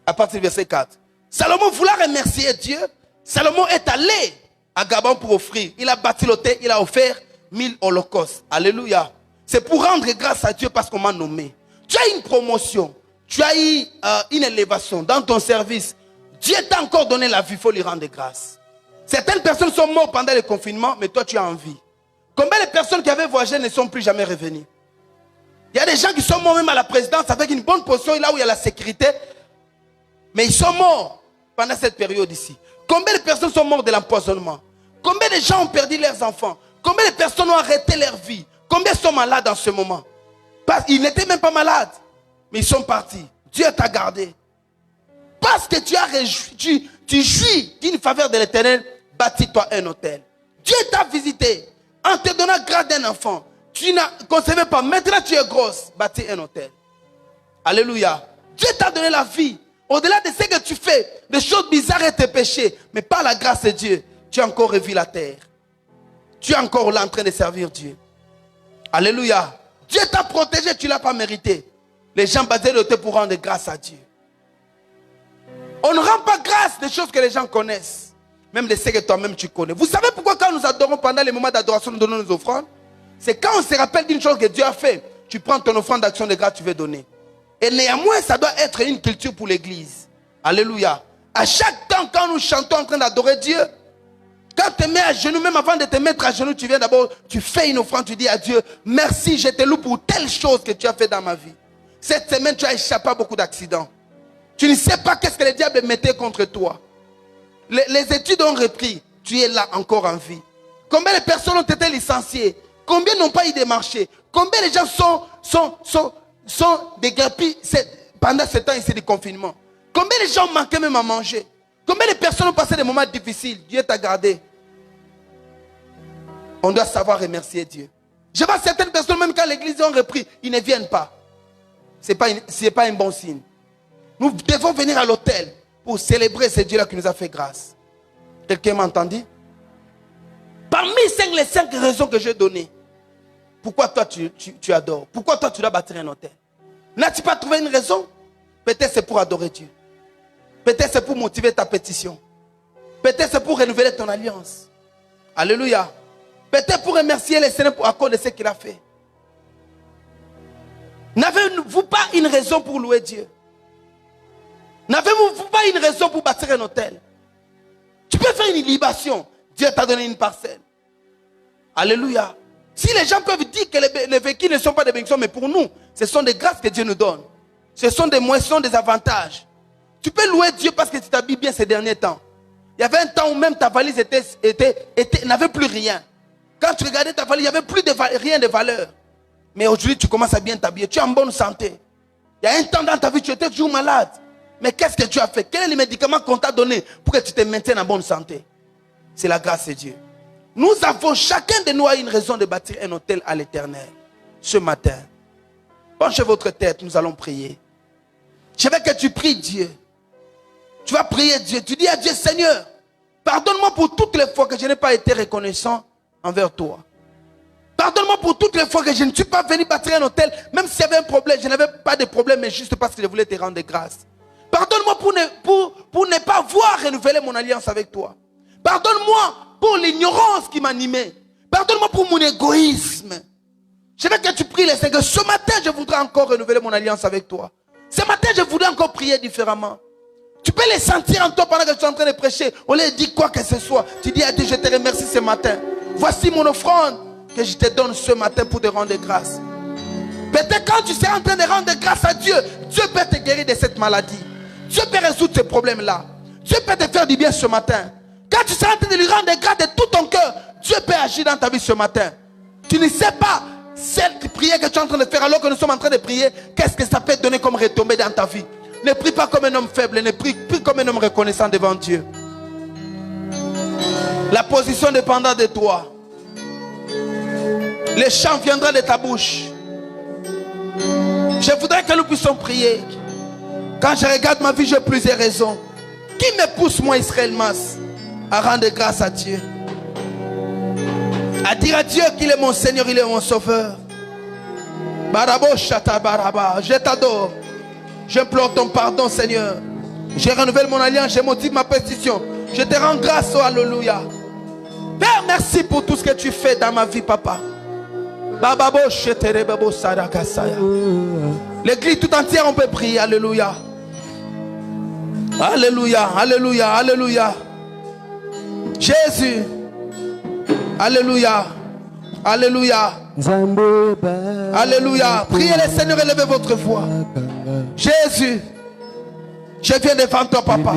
À partir du verset 4. Salomon vouloir remercier Dieu. Salomon est allé à Gabon pour offrir. Il a bâti l'autel, il a offert 1000 holocaustes. Alléluia. C'est pour rendre grâce à Dieu parce qu'on m'a nommé. Tu as une promotion. Tu as eu une élévation dans ton service. Dieu t'a encore donné la vie, il faut lui rendre grâce. Certaines personnes sont mortes pendant le confinement, mais toi tu as envie. Combien de personnes qui avaient voyagé ne sont plus jamais revenues? Il y a des gens qui sont morts même à la présidence avec une bonne position, là où il y a la sécurité. Mais ils sont morts pendant cette période ici. Combien de personnes sont mortes de l'empoisonnement? Combien de gens ont perdu leurs enfants? Combien de personnes ont arrêté leur vie? Combien sont malades en ce moment? Ils n'étaient même pas malades, mais ils sont partis. Dieu t'a gardé. Parce que tu jouis d'une faveur de l'Éternel, bâtis-toi un hôtel. Dieu t'a visité en te donnant grâce d'un enfant. Tu n'as concevé pas. Maintenant tu es grosse. Bâtis un hôtel. Alléluia. Dieu t'a donné la vie. Au-delà de ce que tu fais, des choses bizarres et tes péchés, mais par la grâce de Dieu, tu as encore revu la terre. Tu es encore là en train de servir Dieu. Alléluia. Dieu t'a protégé, tu ne l'as pas mérité. Les gens bâtissent l'hôtel pour rendre grâce à Dieu. On ne rend pas grâce des choses que les gens connaissent. Même de ce que toi-même tu connais. Vous savez pourquoi quand nous adorons pendant les moments d'adoration, nous donnons nos offrandes? C'est quand on se rappelle d'une chose que Dieu a fait. Tu prends ton offrande d'action de grâce, tu veux donner. Et néanmoins, ça doit être une culture pour l'église. Alléluia. À chaque temps, quand nous chantons en train d'adorer Dieu, quand tu te mets à genoux, même avant de te mettre à genoux, tu viens d'abord, tu fais une offrande, tu dis à Dieu, merci, je te loue pour telle chose que tu as fait dans ma vie. Cette semaine, tu as échappé à beaucoup d'accidents. Tu ne sais pas qu'est-ce que le diable mettait contre toi. Les études ont repris. Tu es là encore en vie. Combien de personnes ont été licenciées? Combien n'ont pas eu de marché? Combien de gens sont déguerpis pendant ce temps ici de confinement? Combien de gens manquaient même à manger? Combien de personnes ont passé des moments difficiles? Dieu t'a gardé. On doit savoir remercier Dieu. Je vois certaines personnes, même quand l'église ont repris, ils ne viennent pas. Ce n'est pas un bon signe. Nous devons venir à l'autel pour célébrer ce Dieu-là qui nous a fait grâce. Quelqu'un m'a entendu? Parmi les 5 raisons que j'ai données, pourquoi toi tu adores? Pourquoi toi tu dois bâtir un autel? N'as-tu pas trouvé une raison? Peut-être c'est pour adorer Dieu. Peut-être c'est pour motiver ta pétition. Peut-être c'est pour renouveler ton alliance. Alléluia. Peut-être pour remercier le Seigneur à cause de ce qu'il a fait. N'avez-vous pas une raison pour louer Dieu? N'avez-vous pas une raison pour bâtir un autel? Tu peux faire une libation. Dieu t'a donné une parcelle. Alléluia. Si les gens peuvent dire que les véhicules ne sont pas des bénédictions, mais pour nous, ce sont des grâces que Dieu nous donne. Ce sont des moissons, des avantages. Tu peux louer Dieu parce que tu t'habilles bien ces derniers temps. Il y avait un temps où même ta valise n'avait plus rien. Quand tu regardais ta valise, il n'y avait plus rien de valeur. Mais aujourd'hui, tu commences à bien t'habiller. Tu es en bonne santé. Il y a un temps dans ta vie, tu étais toujours malade. Mais qu'est-ce que tu as fait? Quel est le médicament qu'on t'a donné pour que tu te maintiennes en bonne santé? C'est la grâce de Dieu. Nous avons, chacun de nous a une raison de bâtir un autel à l'Éternel. Ce matin, penchez votre tête, nous allons prier. Je veux que tu pries Dieu. Tu vas prier Dieu. Tu dis à Dieu, Seigneur, pardonne-moi pour toutes les fois que je n'ai pas été reconnaissant envers toi. Pardonne-moi pour toutes les fois que je ne suis pas venu bâtir un autel, même s'il y avait un problème, je n'avais pas de problème, mais juste parce que je voulais te rendre grâce. Pardonne-moi pour ne pas voir renouveler mon alliance avec toi. Pardonne-moi pour l'ignorance qui m'animait. Pardonne-moi pour mon égoïsme. Je veux que tu pries le Seigneur. Ce matin, je voudrais encore renouveler mon alliance avec toi. Ce matin, je voudrais encore prier différemment. Tu peux les sentir en toi pendant que tu es en train de prêcher. On leur dit quoi que ce soit. Tu dis à Dieu, je te remercie ce matin. Voici mon offrande que je te donne ce matin pour te rendre grâce. Peut-être quand tu seras en train de rendre grâce à Dieu, Dieu peut te guérir de cette maladie. Dieu peut résoudre ce problème-là. Dieu peut te faire du bien ce matin. Quand tu seras en train de lui rendre grâce de tout ton cœur, Dieu peut agir dans ta vie ce matin. Tu ne sais pas cette prière que tu es en train de faire alors que nous sommes en train de prier, qu'est-ce que ça peut te donner comme retombée dans ta vie. Ne prie pas comme un homme faible, ne prie plus comme un homme reconnaissant devant Dieu. La position dépendra de toi. Le chant viendra de ta bouche. Je voudrais que nous puissions prier. Quand je regarde ma vie, j'ai plusieurs raisons. Qui me pousse, moi, Israël Mas, à rendre grâce à Dieu? À dire à Dieu qu'il est mon Seigneur, il est mon Sauveur. Barabo Shata Baraba, je t'adore. J'implore ton pardon, Seigneur. Je renouvelle mon alliance, je motive ma pétition. Je te rends grâce, oh alléluia. Père, merci pour tout ce que tu fais dans ma vie, papa. L'église tout entière, on peut prier, alléluia. Alléluia, alléluia, alléluia. Jésus. Alléluia. Alléluia. Alléluia. Priez le Seigneur, élevez votre voix. Jésus, je viens devant toi, papa.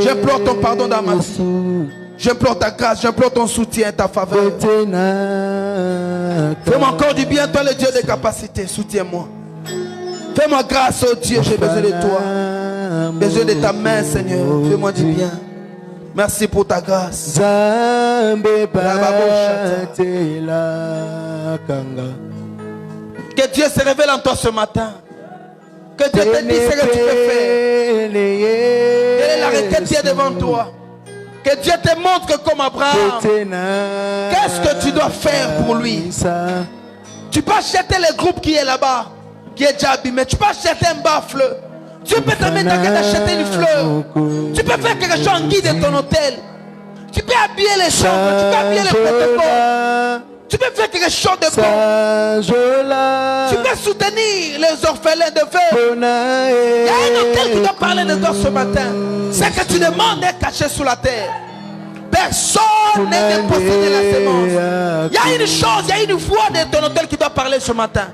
J'implore ton pardon dans ma vie. J'implore ta grâce, j'implore ton soutien, ta faveur. Fais-moi encore du bien, toi le Dieu des capacités. Soutiens-moi. Fais-moi grâce, oh Dieu, j'ai besoin de toi. Besoin de ta main, Seigneur. Fais-moi du bien. Merci pour ta grâce. Que Dieu se révèle en toi ce matin. Que Dieu te dise ce que tu peux faire. Quelle est la requête qui est devant toi? Que Dieu te montre comme Abraham. Qu'est-ce que tu dois faire pour lui? Tu peux acheter le groupe qui est là-bas, qui est déjà abîmé. Tu peux acheter un baffle. Dieu peut te mettre d'acheter une fleur. Tu peux faire quelque chose en guide de ton hôtel. Tu peux habiller les chambres. Tu peux habiller les protocoles. Tu peux faire quelque chose de bon. Tu peux soutenir les orphelins de feu. Il y a un hôtel qui doit parler de toi ce matin. C'est que tu demandes est caché sous la terre. Personne n'est possédé la sémence. Il y a une chose, il y a une voix de ton hôtel qui doit parler ce matin.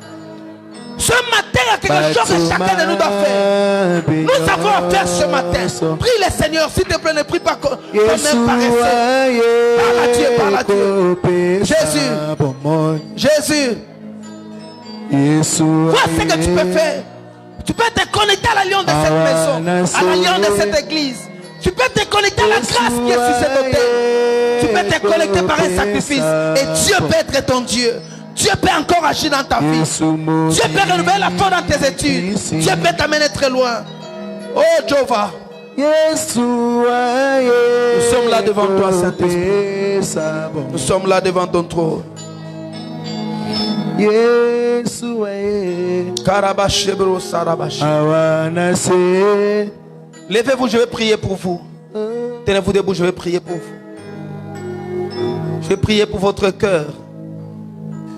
Ce matin, il y a quelque chose que chacun de nous doit faire. Nous avons à faire ce matin. Prie le Seigneur, s'il te plaît, ne prie pas comme un paresseux. Parle à Dieu, parle à Dieu. Jésus, Jésus, vois ce que tu peux faire. Tu peux te connecter à l'alliance de cette maison, à l'alliance de cette église. Tu peux te connecter à la grâce qui est sur cet hôtel. Tu peux te es connecté par un sacrifice. Et Dieu peut être ton Dieu. Dieu peut encore agir dans ta vie. Dieu peut renouveler la foi dans tes études. Dieu peut t'amener très loin. Oh Jéhovah. Nous sommes là devant toi, Saint-Esprit. Nous sommes là devant ton trône. Levez-vous, je vais prier pour vous. Tenez-vous debout, je vais prier pour vous. Je vais prier pour votre cœur.